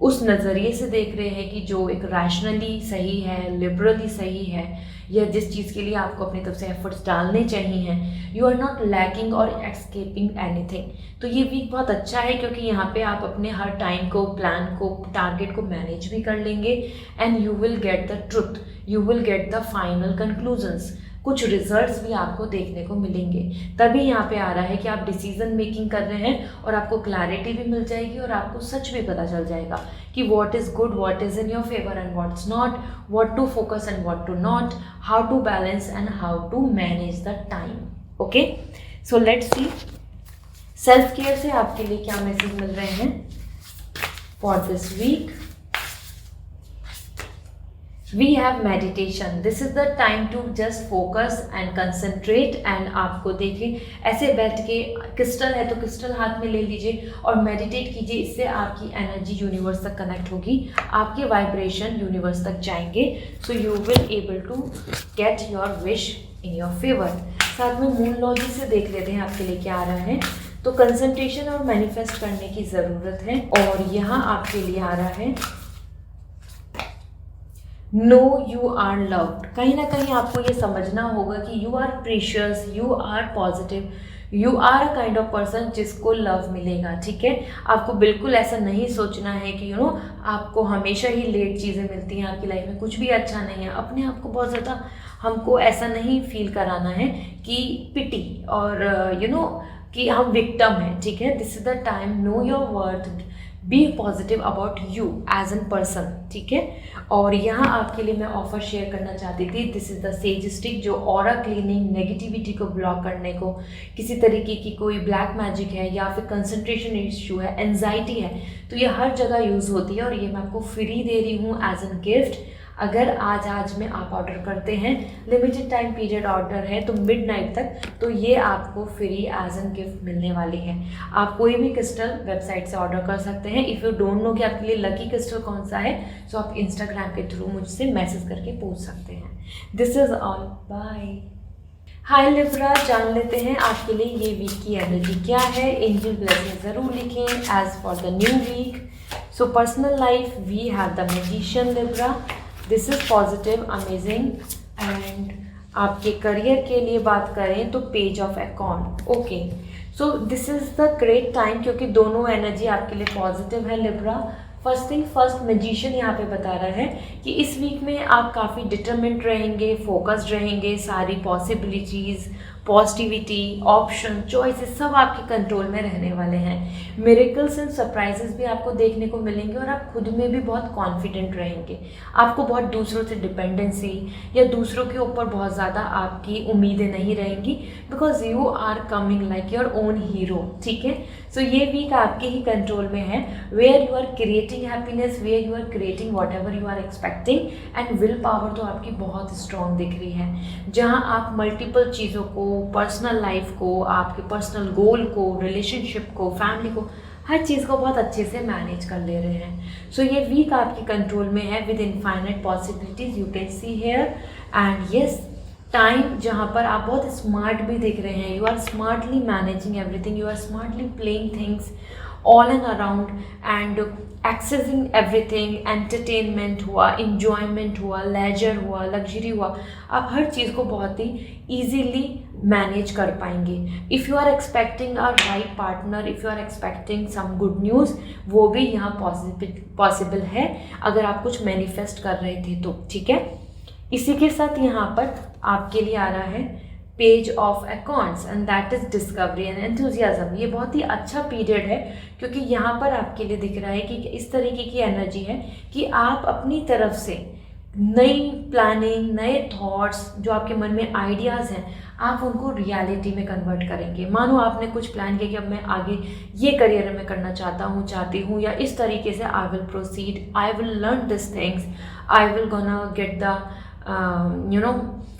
उस नज़रिए से देख रहे हैं कि जो एक रैशनली सही है, लिबरली सही है, या जिस चीज़ के लिए आपको अपनी तरफ से एफर्ट्स डालने चाहिए हैं, यू आर नॉट लैकिंग और एस्केपिंग एनीथिंग। तो ये वीक बहुत अच्छा है, क्योंकि यहाँ पे आप अपने हर टाइम को, प्लान को, टारगेट को मैनेज भी कर लेंगे, and you will get the truth, you will get the final conclusions, कुछ रिजल्ट्स भी आपको देखने को मिलेंगे। तभी यहाँ पे आ रहा है कि आप डिसीजन मेकिंग कर रहे हैं, और आपको क्लैरिटी भी मिल जाएगी, और आपको सच भी पता चल जाएगा कि what is good, what is in your favour and what's not, what to focus and what to not, how to balance and how to manage the time, okay. So let's see self care से आपके लिए क्या message मिल रहे हैं for this week. We have meditation, this is the time to just focus and concentrate, and आपको देखिए ऐसे बैठ के, क्रिस्टल है तो क्रिस्टल हाथ में ले लीजिए और मेडिटेट कीजिए, इससे आपकी एनर्जी यूनिवर्स तक कनेक्ट होगी, आपके वाइब्रेशन यूनिवर्स तक जाएंगे, so you will able to get your wish in your favour. साथ में मून लॉजी से देख लेते हैं आपके लिए क्या आ रहा है। तो कंसंट्रेशन और मैनिफेस्ट करने की ज़रूरत है, और यहाँ आपके लिए आ रहा है नो यू आर लव्ड। कहीं ना कहीं आपको ये समझना होगा कि you are precious, you are positive, you are a kind of person जिसको लव मिलेगा, ठीक है। आपको बिल्कुल ऐसा नहीं सोचना है कि आपको हमेशा ही लेट चीज़ें मिलती हैं, आपकी लाइफ में कुछ भी अच्छा नहीं है। अपने आप को बहुत ज़्यादा हमको ऐसा नहीं फील कराना है कि पिटी और कि हम विक्टिम हैं, ठीक है। This is the time, know your worth, be positive about you as an person, ठीक है। और यहाँ आपके लिए मैं ऑफर शेयर करना चाहती थी, this is the sage stick, जो ऑरा क्लीनिंग, नेगेटिविटी को ब्लॉक करने को, किसी तरीके की कोई ब्लैक मैजिक है या फिर कंसंट्रेशन इशू है, एंजाइटी है, तो ये हर जगह यूज़ होती है, और ये मैं आपको फ्री दे रही हूँ एज एन गिफ्ट। अगर आज में आप ऑर्डर करते हैं, लिमिटेड टाइम पीरियड ऑर्डर है तो मिडनाइट तक, तो ये आपको फ्री एज एन गिफ्ट मिलने वाली है। आप कोई भी क्रिस्टल वेबसाइट से ऑर्डर कर सकते हैं। इफ़ यू डोंट नो कि आपके लिए लकी क्रिस्टल कौन सा है, तो आप इंस्टाग्राम के थ्रू मुझसे मैसेज करके पूछ सकते हैं। This is all, bye. Hi Libra, जान लेते हैं आपके लिए ये वीक की एनर्जी क्या है। एंजल ब्लेसिंग ज़रूर लिखें as for the new week. So personal life, we have the magician Libra, this is positive, amazing. And आपके करियर के लिए बात करें तो page of acorn, okay. So this is the great time, क्योंकि दोनों एनर्जी आपके लिए पॉजिटिव है Libra. First thing first, magician यहाँ पे बता रहा है कि इस वीक में आप काफ़ी डिटरमिन्ड रहेंगे, फोकस्ड रहेंगे, सारी पॉसिबिलिटीज़, पॉजिटिविटी, ऑप्शन, चॉइसेस सब आपके कंट्रोल में रहने वाले हैं। मिरेकल्स एंड सरप्राइजेस भी आपको देखने को मिलेंगे, और आप खुद में भी बहुत कॉन्फिडेंट रहेंगे। आपको बहुत दूसरों से डिपेंडेंसी या दूसरों के ऊपर बहुत ज़्यादा आपकी उम्मीदें नहीं रहेंगी, because you are coming like your own hero, ठीक है। सो ये वीक आपके ही कंट्रोल में है, where you are creating happiness, where you are creating whatever you are expecting, and willpower तो आपकी बहुत स्ट्रॉन्ग दिख रही है, जहाँ आप मल्टीपल चीज़ों को, पर्सनल लाइफ को, आपके पर्सनल गोल को, रिलेशनशिप को, फैमिली को, हर चीज़ को बहुत अच्छे से मैनेज कर ले रहे हैं। सो ये वीक आपके कंट्रोल में है with infinite possibilities, you can see here. And yes, time जहाँ पर आप बहुत स्मार्ट भी दिख रहे हैं, you are smartly managing everything, you are smartly playing things all and around and accessing everything. Entertainment हुआ, इंजॉयमेंट हुआ, लेजर हुआ, लग्जरी हुआ, आप हर चीज़ को बहुत ही ईजीली मैनेज कर पाएंगे। If you are expecting a right partner, if you are expecting some good news, वो भी यहाँ पॉसिबल है अगर आप कुछ मैनिफेस्ट कर रहे थे तो, ठीक है। इसी के साथ यहाँ पर आपके लिए आ रहा है page of accounts and that is discovery and enthusiasm. ये बहुत ही अच्छा पीरियड है क्योंकि यहाँ पर आपके लिए दिख रहा है कि इस तरीके की एनर्जी है कि आप अपनी तरफ से नई प्लानिंग, नए थॉट्स, जो आपके मन में आइडियाज़ हैं, आप उनको रियलिटी में कन्वर्ट करेंगे। मानो आपने कुछ प्लान किया कि अब मैं आगे ये करियर में करना चाहती हूँ या इस तरीके से I will proceed, I will learn this things, I will gonna get the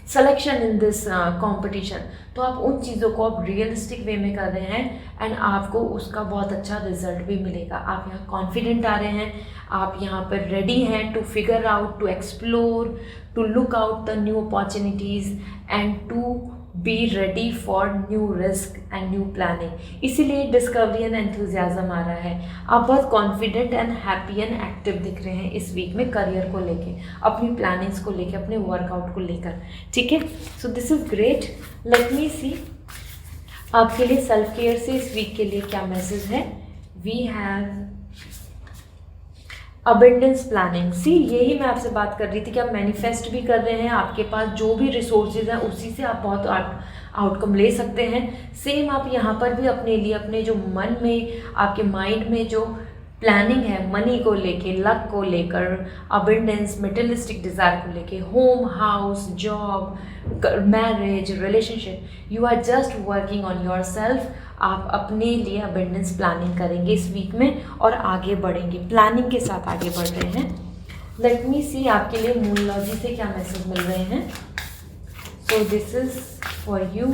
selection in this competition. तो आप उन चीज़ों को अब रियलिस्टिक वे में कर रहे हैं एंड आपको उसका बहुत अच्छा रिजल्ट भी मिलेगा। आप यहाँ कॉन्फिडेंट आ रहे हैं, आप यहाँ पर रेडी हैं to figure out, to explore, to look out the new opportunities and to be ready for new risk and new planning. इसीलिए डिस्कवरी एंड एंथुजियाज्म आ रहा है। आप बहुत confident and happy and active दिख रहे हैं इस वीक में, करियर को लेके, अपनी प्लानिंग्स को लेके, अपने वर्कआउट को लेकर। ठीक है, so this is great. Let me see आपके लिए सेल्फ केयर से इस वीक के लिए क्या मैसेज है। We have abundance planning. See, यही मैं आपसे बात कर रही थी कि आप मैनिफेस्ट भी कर रहे हैं, आपके पास जो भी रिसोर्सेज हैं उसी से आप बहुत आउटकम ले सकते हैं। सेम आप यहाँ पर भी अपने लिए, अपने जो मन में, आपके माइंड में जो प्लानिंग है मनी को लेके, लक को लेकर, अबेंडेंस, मटेरियलिस्टिक डिज़ायर को लेके, home, house, job, marriage, relationship, you are just working on yourself. आप अपने लिए अबेंडेंस प्लानिंग करेंगे इस वीक में और आगे बढ़ेंगे, प्लानिंग के साथ आगे बढ़ रहे हैं। लेट मी सी आपके लिए मूनलॉजी से क्या मैसेज मिल रहे हैं। So this is for you.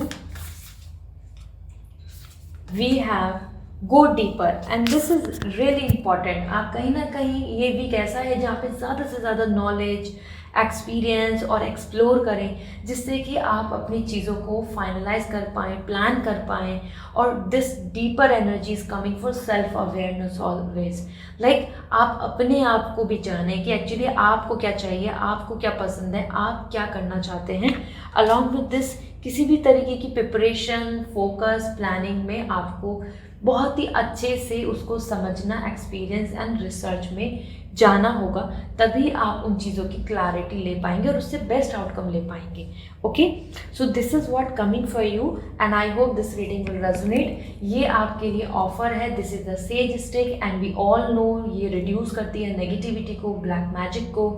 We have go deeper and this is really important. आप कहीं ना कहीं, ये वीक ऐसा है जहाँ पे ज़्यादा से ज़्यादा नॉलेज, एक्सपीरियंस और एक्सप्लोर करें, जिससे कि आप अपनी चीज़ों को फाइनलाइज कर पाएँ, प्लान कर पाएँ। और this deeper energy is coming for self awareness always. Like आप अपने आप को भी जानें कि एक्चुअली आपको क्या चाहिए, आपको क्या पसंद है, आप क्या करना चाहते हैं। अलॉन्ग विद दिस किसी भी तरीके की प्रिपरेशन, फोकस, प्लानिंग में आपको बहुत ही अच्छे से उसको समझना, एक्सपीरियंस एंड रिसर्च में जाना होगा, तभी आप उन चीज़ों की क्लैरिटी ले पाएंगे और उससे बेस्ट आउटकम ले पाएंगे। Okay, so this is what coming for you and I hope this reading will resonate. ये आपके लिए ऑफर है। This is the sage stick and we all know ये रिड्यूस करती है नेगेटिविटी को, ब्लैक मैजिक को,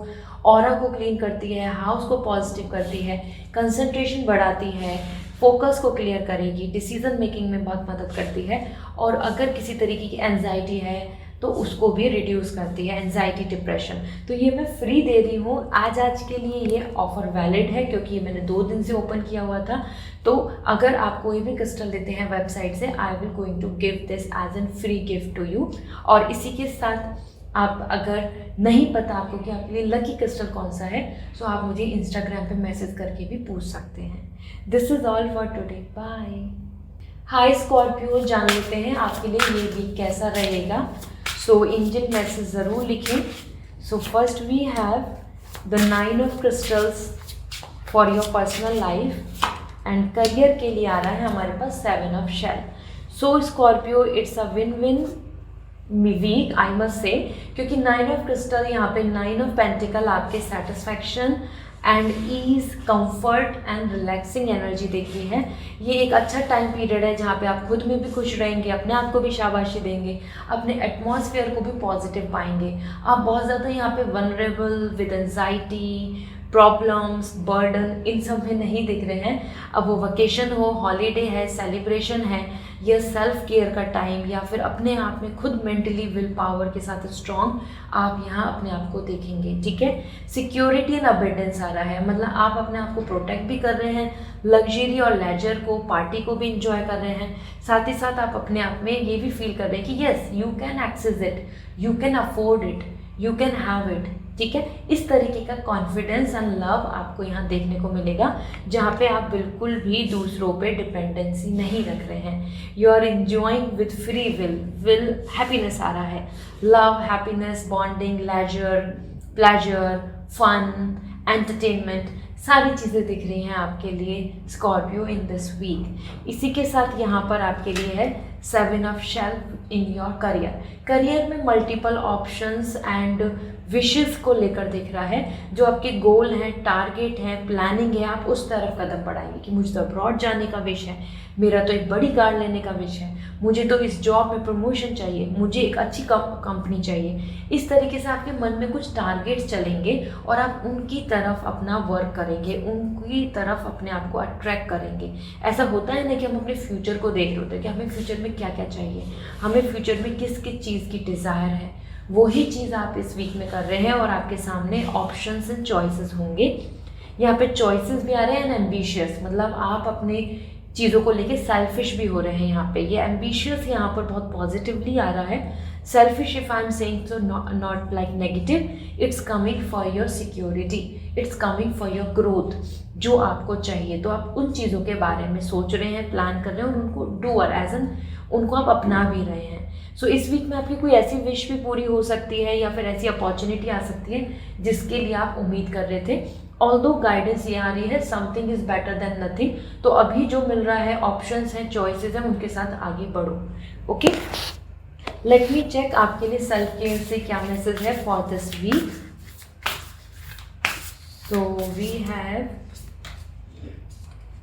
ऑरा को क्लीन करती है, हाउस को पॉजिटिव करती है, कंसंट्रेशन बढ़ाती है, फोकस को क्लियर करेगी, डिसीजन मेकिंग में बहुत मदद करती है। और अगर किसी तरीके की एंजाइटी है तो उसको भी रिड्यूस करती है, एंजाइटी, डिप्रेशन। तो ये मैं फ्री दे रही हूँ आज के लिए। ये ऑफ़र वैलिड है क्योंकि ये मैंने 2 दिन से ओपन किया हुआ था। तो अगर आप कोई भी क्रिस्टल लेते हैं वेबसाइट से, I will going to give this as an free gift to you. और इसी के साथ आप अगर नहीं पता आपको कि आपके लिए लकी क्रिस्टल कौन सा है, तो आप मुझे इंस्टाग्राम पे मैसेज करके भी पूछ सकते हैं। This is all for today, bye. Hi Scorpio, जान लेते हैं आपके लिए ये वीक कैसा रहेगा। सो एंजल मैसेज ज़रूर लिखें। So first we have the 9 of crystals for your personal life and career के लिए आ रहा है हमारे पास 7 of shell. So Scorpio, it's a win win week I must say, क्योंकि 9 ऑफ क्रिस्टल यहाँ पे 9 ऑफ पेंटिकल आपके satisfaction and ease, comfort and relaxing energy देख रही है। ये एक अच्छा टाइम पीरियड है जहाँ पे आप खुद में भी खुश रहेंगे, अपने आप को भी शाबाशी देंगे, अपने एटमॉस्फेयर को भी पॉजिटिव पाएंगे। आप बहुत ज़्यादा यहाँ पे vulnerable, with anxiety, problems, burden, इन सब में नहीं दिख रहे हैं। अब वो वेकेशन हो, हॉलीडे है, सेलिब्रेशन है, या सेल्फ केयर का टाइम, या फिर अपने आप में खुद मेंटली विल पावर के साथ स्ट्रॉन्ग आप यहाँ अपने आप को देखेंगे। ठीक है, सिक्योरिटी एंड अबेंडेंस आ रहा है, मतलब आप अपने आप को प्रोटेक्ट भी कर रहे हैं, लग्जरी और लेजर को, पार्टी को भी इंजॉय कर रहे हैं। साथ ही साथ आप अपने आप में ये भी फील कर रहे हैं कि yes, you can access it, you can afford it, you can have it. ठीक है, इस तरीके का कॉन्फिडेंस एंड लव आपको यहाँ देखने को मिलेगा, जहाँ पे आप बिल्कुल भी दूसरों पे डिपेंडेंसी नहीं रख रहे हैं। You are enjoying with free will happiness आ रहा है, love, happiness, bonding, leisure, pleasure, fun, entertainment, सारी चीज़ें दिख रही हैं आपके लिए स्कॉर्पियो इन दिस वीक। इसी के साथ यहाँ पर आपके लिए है 7 of shell in your career. Career में मल्टीपल ऑप्शंस एंड विशेस को लेकर दिख रहा है। जो आपके गोल हैं, टारगेट है, प्लानिंग है, आप उस तरफ कदम बढ़ाएंगे कि मुझे तो अब्रॉड जाने का विश है, मेरा तो एक बड़ी कार लेने का विश है, मुझे तो इस जॉब में प्रमोशन चाहिए, मुझे एक अच्छी कंपनी चाहिए। इस तरीके से आपके मन में कुछ टारगेट्स चलेंगे और आप उनकी तरफ अपना वर्क करेंगे, उनकी तरफ अपने आप को अट्रैक्ट करेंगे। ऐसा होता है ना कि हम अपने फ्यूचर को देख रहे होते हैं कि हमें फ्यूचर में क्या क्या चाहिए, हमें फ्यूचर में किस किस चीज़ की डिज़ायर है। वही चीज़ आप इस वीक में कर रहे हैं और आपके सामने ऑप्शंस एंड चॉइसेस होंगे। यहाँ पे चॉइसेस भी आ रहे हैं एंड एम्बिशियस, मतलब आप अपने चीज़ों को लेके सेल्फिश भी हो रहे हैं। यहाँ पे ये एम्बिशियस यहाँ पर बहुत पॉजिटिवली आ रहा है। Selfish if I am saying so not like negative, it's coming for your security, it's coming for your growth. जो आपको चाहिए तो आप उन चीज़ों के बारे में सोच रहे हैं, प्लान कर रहे हैं और उनको डूअर एज एन उनको आप अपना भी रहे हैं। सो इस वीक में आपकी कोई ऐसी विश भी पूरी हो सकती है या फिर ऐसी अपॉर्चुनिटी आ सकती है जिसके लिए आप उम्मीद कर रहे थे। ऑल्दो गाइडेंस ये आ रही है something is better than nothing, तो अभी जो मिल रहा है ऑप्शंस हैं, चॉइसेस हैं, उनके साथ आगे बढ़ो। ओके, लेट मी चेक आपके लिए सेल्फ केयर से क्या मैसेज है for this week. So we have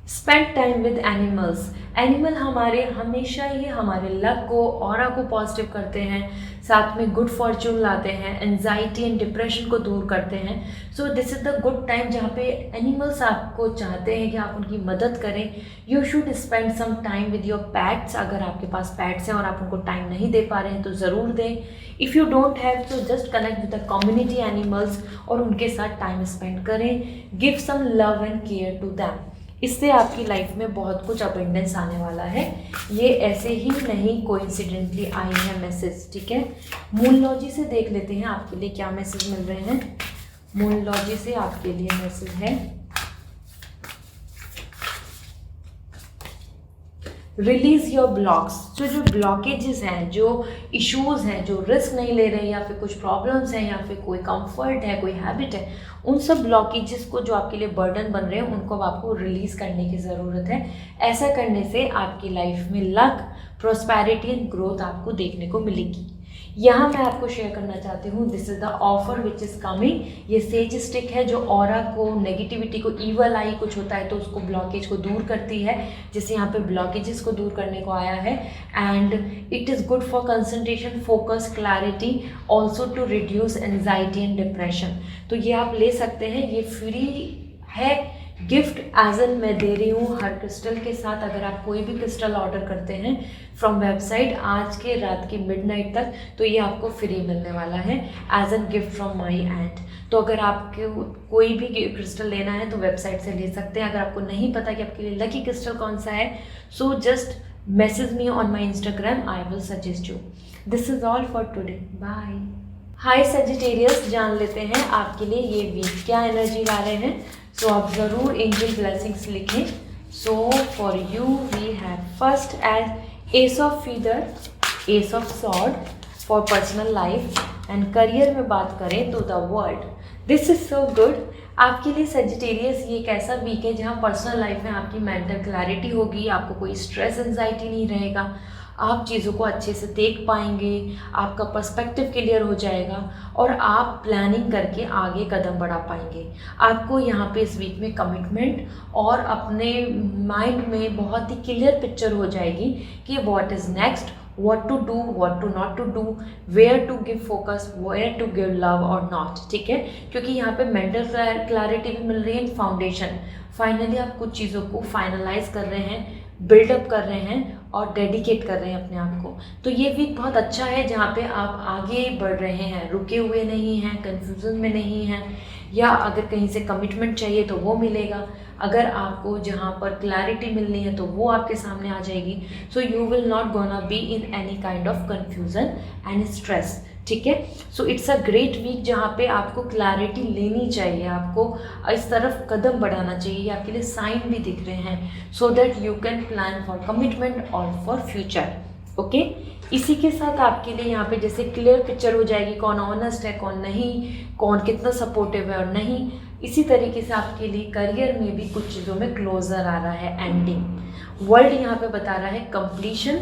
spend time with animals. Animal हमारे हमेशा ही हमारे लक को, ऑरा को पॉजिटिव करते हैं, साथ में गुड फॉर्चून लाते हैं, एंजाइटी एंड डिप्रेशन को दूर करते हैं। So this is the good time जहाँ पे एनिमल्स आपको चाहते हैं कि आप उनकी मदद करें। You should spend some time with your pets. अगर आपके पास पैट्स हैं और आप उनको टाइम नहीं दे पा रहे हैं तो ज़रूर दें। इफ़ यू डोंट हैव तो just connect with the community animals और उनके साथ टाइम स्पेंड करें। Give some love and care to them. इससे आपकी लाइफ में बहुत कुछ अबंडेंस आने वाला है। ये ऐसे ही नहीं कोइंसिडेंटली आई है मैसेज, ठीक है। मूनलॉजी से देख लेते हैं आपके लिए क्या मैसेज मिल रहे हैं। मूनलॉजी से आपके लिए मैसेज है रिलीज योर ब्लॉक्स। जो ब्लॉकेजेस हैं, जो इश्यूज़ हैं, जो रिस्क नहीं ले रहे हैं या फिर कुछ प्रॉब्लम्स हैं या फिर कोई कंफर्ट है, कोई हैबिट है, उन सब ब्लॉकेजेस को जो आपके लिए बर्डन बन रहे हैं उनको आपको रिलीज़ करने की ज़रूरत है। ऐसा करने से आपकी लाइफ में लक, प्रॉस्पेरिटी एंड ग्रोथ आपको देखने को मिलेगी। यहाँ मैं आपको शेयर करना चाहती हूँ, this is the offer which is coming. ये सेज स्टिक है जो ऑरा को, नेगेटिविटी को, ईवल आई कुछ होता है तो उसको, ब्लॉकेज को दूर करती है, जैसे यहाँ पे ब्लॉकेजेस को दूर करने को आया है। And it is good for concentration, focus, clarity, also to reduce anxiety and depression. तो ये आप ले सकते हैं, ये फ्री है। गिफ्ट एज एन मैं दे रही हूँ हर क्रिस्टल के साथ। अगर आप कोई भी क्रिस्टल ऑर्डर करते हैं फ्रॉम वेबसाइट आज के रात की मिडनाइट तक, तो ये आपको फ्री मिलने वाला है as an gift from my end. तो अगर आपको कोई भी क्रिस्टल लेना है तो वेबसाइट से ले सकते हैं। अगर आपको नहीं पता कि आपके लिए लकी क्रिस्टल कौन सा है, so just message me on my Instagram, I will suggest you. This is all for today, bye. Hi Sagittarius, जान लेते हैं आपके लिए ये वीक क्या एनर्जी ला रहे हैं। सो आप ज़रूर एंजल ब्लेसिंग्स लिखें। So for you we have first as ace of feather, ace of sword for personal life and career में बात करें तो the world. This is so good. आपके लिए सजिटेरियस ये एक ऐसा वीक है जहाँ पर्सनल लाइफ में आपकी मेंटल क्लैरिटी होगी, आपको कोई स्ट्रेस एंजाइटी नहीं रहेगा, आप चीज़ों को अच्छे से देख पाएंगे, आपका पर्सपेक्टिव क्लियर हो जाएगा और आप प्लानिंग करके आगे कदम बढ़ा पाएंगे। आपको यहाँ पे इस वीक में कमिटमेंट और अपने माइंड में बहुत ही क्लियर पिक्चर हो जाएगी कि what is next, what to do, what to not to do, where to give focus, where to give love or not, ठीक है। क्योंकि यहाँ पे मेंटल क्लैरिटी भी मिल रही है, फाउंडेशन। फाइनली आप कुछ चीज़ों को फाइनलाइज कर रहे हैं, बिल्डअप कर रहे हैं और डेडिकेट कर रहे हैं अपने आप को। तो ये वीक बहुत अच्छा है जहाँ पे आप आगे बढ़ रहे हैं, रुके हुए नहीं हैं, कन्फ्यूज़न में नहीं हैं, या अगर कहीं से कमिटमेंट चाहिए तो वो मिलेगा, अगर आपको जहाँ पर क्लैरिटी मिलनी है तो वो आपके सामने आ जाएगी। So you will not gonna be in any kind of confusion and stress, ठीक है। So it's a great week जहाँ पे आपको क्लैरिटी लेनी चाहिए, आपको इस तरफ कदम बढ़ाना चाहिए। आपके लिए साइन भी दिख रहे हैं so that you can plan for commitment और फॉर फ्यूचर, ओके। इसी के साथ आपके लिए यहाँ पे जैसे क्लियर पिक्चर हो जाएगी कौन ऑनेस्ट है, कौन नहीं, कौन कितना सपोर्टिव है और नहीं। इसी तरीके से आपके लिए करियर में भी कुछ चीज़ों में क्लोजर आ रहा है, एंडिंग। वर्ल्ड यहाँ पे बता रहा है completion,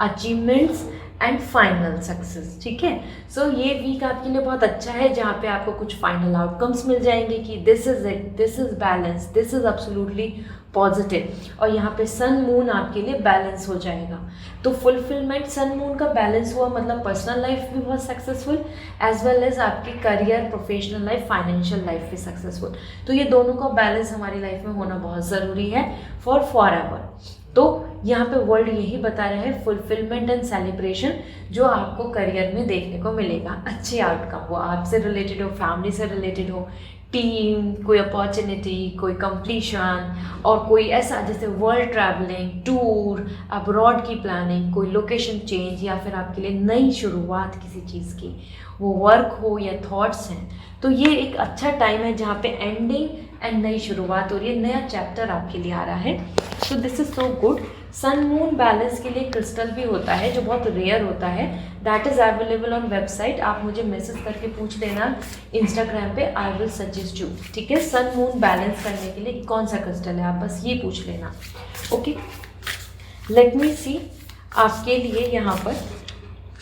achievements and final success. ठीक है, सो ये वीक आपके लिए बहुत अच्छा है जहाँ पे आपको कुछ फाइनल आउटकम्स मिल जाएंगे कि this is it, this is balance, this is absolutely positive. और यहाँ पे सन मून आपके लिए बैलेंस हो जाएगा। तो फुलफिलमेंट, सन मून का बैलेंस हुआ मतलब पर्सनल लाइफ भी बहुत सक्सेसफुल, एज वेल एज आपकी career, professional life, financial life भी सक्सेसफुल। तो ये दोनों का बैलेंस हमारी लाइफ में होना बहुत ज़रूरी है फॉर एवर। तो यहाँ पे वर्ल्ड यही बता रहे हैं, फुलफिलमेंट एंड सेलिब्रेशन जो आपको करियर में देखने को मिलेगा, अच्छे आउटकम, वो आपसे रिलेटेड हो, फैमिली से रिलेटेड हो, टीम, कोई अपॉर्चुनिटी, कोई कंप्लीशन, और कोई ऐसा जैसे वर्ल्ड ट्रैवलिंग, टूर, अब्रॉड की प्लानिंग, कोई लोकेशन चेंज, या फिर आपके लिए नई शुरुआत किसी चीज़ की, वो वर्क हो या थॉट्स हैं। तो ये एक अच्छा टाइम है जहाँ पे एंडिंग एंड नई शुरुआत हो रही है, नया चैप्टर आपके लिए आ रहा है। So this is so good. Sun moon balance के लिए क्रिस्टल भी होता है जो बहुत रेयर होता है, that is available on website. आप मुझे मैसेज करके पूछ लेना इंस्टाग्राम पे, आई विल सजेस्ट यू। ठीक है, सन मून बैलेंस करने के लिए कौन सा क्रिस्टल है, आप बस ये पूछ लेना। ओके, लेट मी सी आपके लिए यहाँ पर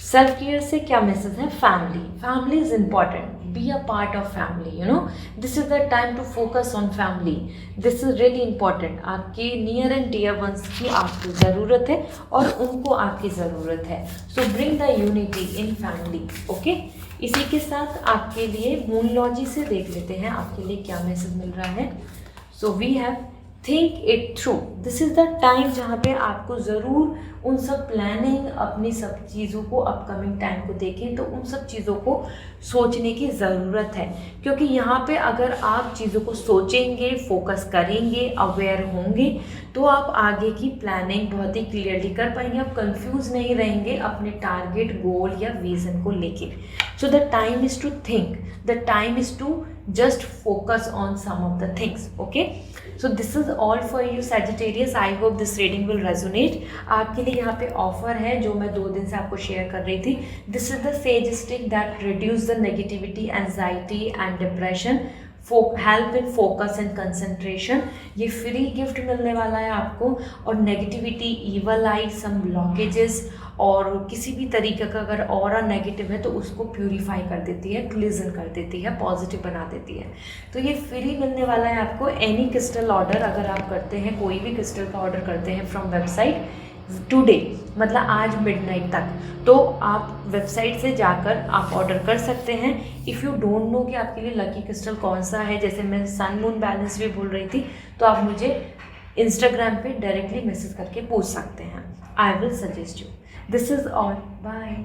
सेल्फ केयर से क्या मैसेज है। Family is important, be a part of family, you know, this is the time to focus on family, this is really important. आपके नियर एंड डियर वंस की आपको ज़रूरत है और उनको आपकी ज़रूरत है। So bring the unity in family. Okay, इसी के साथ आपके लिए मूनलॉजी से देख लेते हैं आपके लिए क्या मैसेज मिल रहा है। So we have think it through, this is the time जहाँ पे आपको ज़रूर उन सब प्लानिंग, अपनी सब चीज़ों को, अपकमिंग टाइम को देखें तो उन सब चीज़ों को सोचने की ज़रूरत है। क्योंकि यहाँ पे अगर आप चीज़ों को सोचेंगे, फोकस करेंगे, अवेयर होंगे, तो आप आगे की प्लानिंग बहुत ही क्लियरली कर पाएंगे। आप कंफ्यूज नहीं रहेंगे अपने टारगेट, गोल या विज़न को लेके। So the time is to think, the time is to just focus on some of the things. Okay, so this is all for you Sagittarius. I hope this reading will resonate. आपके लिए यहाँ पे offer है जो मैं 2 दिन से आपको शेयर कर रही थी। This is the Sage Stick that reduce the negativity, anxiety and depression, help in focus and concentration. ये फ्री गिफ्ट मिलने वाला है आपको। और नेगेटिविटी, ईवल आई, सम ब्लॉकेजेस और किसी भी तरीके का अगर ऑरा नेगेटिव है तो उसको प्यूरीफाई कर देती है, क्लींजन कर देती है, पॉजिटिव बना देती है। तो ये फ्री मिलने वाला है आपको। एनी क्रिस्टल ऑर्डर अगर आप करते हैं, कोई भी क्रिस्टल का ऑर्डर करते हैं फ्रॉम वेबसाइट टुडे, मतलब आज मिडनाइट तक, तो आप वेबसाइट से जाकर आप ऑर्डर कर सकते हैं। इफ़ यू डोंट नो कि आपके लिए लकी क्रिस्टल कौन सा है, जैसे मैं सन मून बैलेंस भी बोल रही थी, तो आप मुझे इंस्टाग्राम पे डायरेक्टली मैसेज करके पूछ सकते हैं। I will suggest you. This is all, bye.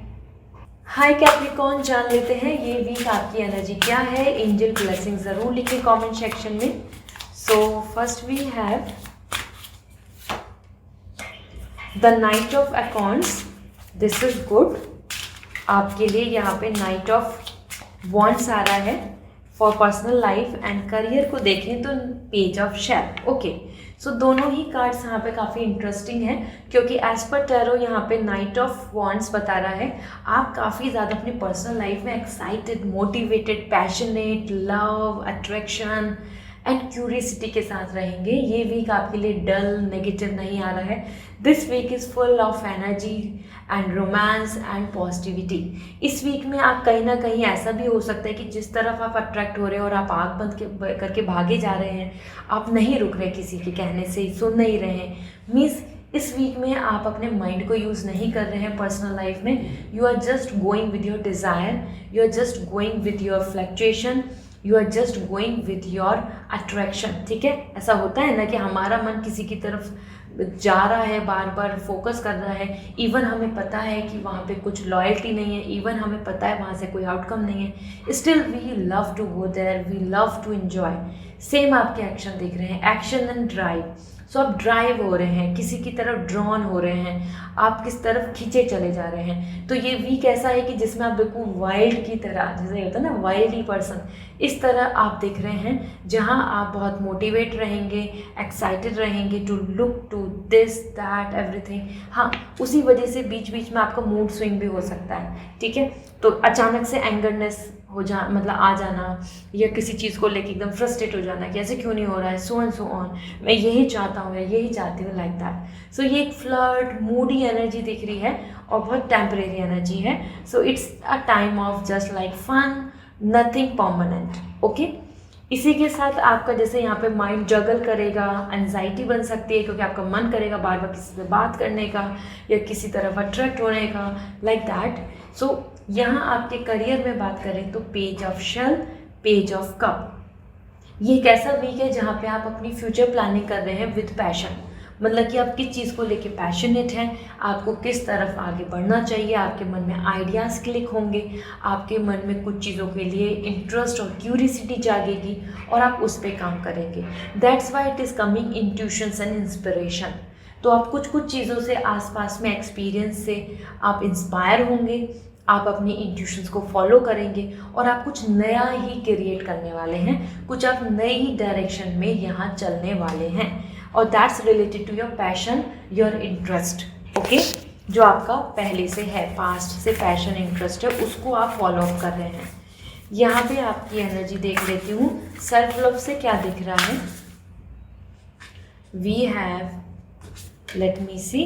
Hi Capricorn, जान लेते हैं ये वीक आपकी एनर्जी क्या है। एंजल ब्लेसिंग ज़रूर लिखें कमेंट सेक्शन में। So first we have the knight of accounts, this is good. आपके लिए यहाँ पे नाइट ऑफ वॉन्ड्स आ रहा है for personal life and career को देखें तो पेज ऑफ शेल्फ। ओके, सो दोनों ही कार्ड्स यहाँ पे काफ़ी इंटरेस्टिंग हैं क्योंकि एज पर टैरो यहाँ पे नाइट ऑफ वॉन्ड्स बता रहा है आप काफ़ी ज़्यादा अपनी पर्सनल लाइफ में excited, motivated, passionate, love, attraction and curiosity के साथ रहेंगे। ये वीक आपके लिए डल, नेगेटिव नहीं आ रहा है। This week is full of energy and romance and positivity. इस वीक में आप कहीं ना कहीं ऐसा भी हो सकता है कि जिस तरफ आप अट्रैक्ट हो रहे हैं और आप आँख बंद करके भागे जा रहे हैं, आप नहीं रुक रहे, किसी के कहने से सुन नहीं रहे हैं, मीन्स इस वीक में आप अपने माइंड को यूज़ नहीं कर रहे हैं पर्सनल लाइफ में। You are just going with your desire, you are just going with your fluctuation, you are just going with your attraction. ठीक है, ऐसा होता है ना कि हमारा मन किसी की तरफ जा रहा है, बार बार फोकस कर रहा है, इवन हमें पता है कि वहाँ पे कुछ लॉयल्टी नहीं है, इवन हमें पता है वहाँ से कोई आउटकम नहीं है, still we love to go there, we love to enjoy. Same आपके एक्शन दिख रहे हैं, एक्शन एंड ड्राइव। सो आप ड्राइव हो रहे हैं, किसी की तरफ ड्रॉन हो रहे हैं, आप किस तरफ खींचे चले जा रहे हैं। तो ये वीक ऐसा है कि जिसमें आप बिल्कुल वाइल्ड की तरह, जैसे होता है ना वाइल्डी पर्सन, इस तरह आप दिख रहे हैं जहां आप बहुत मोटिवेट रहेंगे, एक्साइटेड रहेंगे to look to this that everything. हाँ, उसी वजह से बीच बीच में आपका मूड स्विंग भी हो सकता है। ठीक है, तो अचानक से एंगरनेस हो जा मतलब आ जाना, या किसी चीज़ को लेके एकदम फ्रस्ट्रेट हो जाना कि ऐसे क्यों नहीं हो रहा है, सो एंड सो ऑन, मैं यही चाहता हूँ या यही चाहती हूँ, लाइक दैट। सो ये एक फ्लर्ट मूडी एनर्जी दिख रही है और बहुत टेम्परेरी एनर्जी है। So it's a time of just like fun, nothing permanent. Okay, इसी के साथ आपका जैसे यहाँ पे माइंड जगल करेगा, एंजाइटी बन सकती है क्योंकि आपका मन करेगा बार बार किसी से बात करने का या किसी तरफ अट्रैक्ट होने का, लाइक दैट। सो यहाँ आपके करियर में बात करें तो page of shell, page of cup, ये एक ऐसा वीक है जहाँ पे आप अपनी फ्यूचर प्लानिंग कर रहे हैं विद पैशन। मतलब कि आप किस चीज़ को लेके पैशनेट हैं, आपको किस तरफ आगे बढ़ना चाहिए, आपके मन में आइडियाज़ क्लिक होंगे, आपके मन में कुछ चीज़ों के लिए इंटरेस्ट और क्यूरियसिटी जागेगी और आप उस पर काम करेंगे। That's why it is coming intuitions and inspiration. तो आप कुछ कुछ चीज़ों से, आसपास में एक्सपीरियंस से आप इंस्पायर होंगे, आप अपनी इंट्यूशंस को फॉलो करेंगे और आप कुछ नया ही क्रिएट करने वाले हैं, कुछ आप नई डायरेक्शन में यहाँ चलने वाले हैं और that's related to your passion, your interest. Okay, जो आपका पहले से है, पास्ट से पैशन इंटरेस्ट है, उसको आप फॉलो अप कर रहे हैं। यहाँ पे आपकी एनर्जी देख लेती हूँ। सेल्फ लव से क्या दिख रहा है? We have, let me see,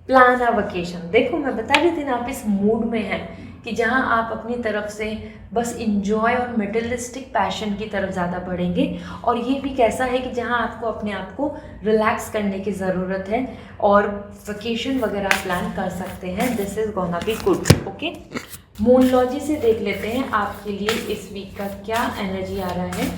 plan a vacation. देखो मैं बता रही थी ना, आप इस मूड में हैं कि जहाँ आप अपनी तरफ से बस इंजॉय और मटेरियलिस्टिक पैशन की तरफ ज़्यादा बढ़ेंगे, और ये भी कैसा है कि जहाँ आपको अपने आप को रिलैक्स करने की ज़रूरत है और वेकेशन वगैरह प्लान कर सकते हैं। This is gonna be good. Okay, moonology से देख लेते हैं आपके लिए इस वीक का क्या एनर्जी आ रहा है।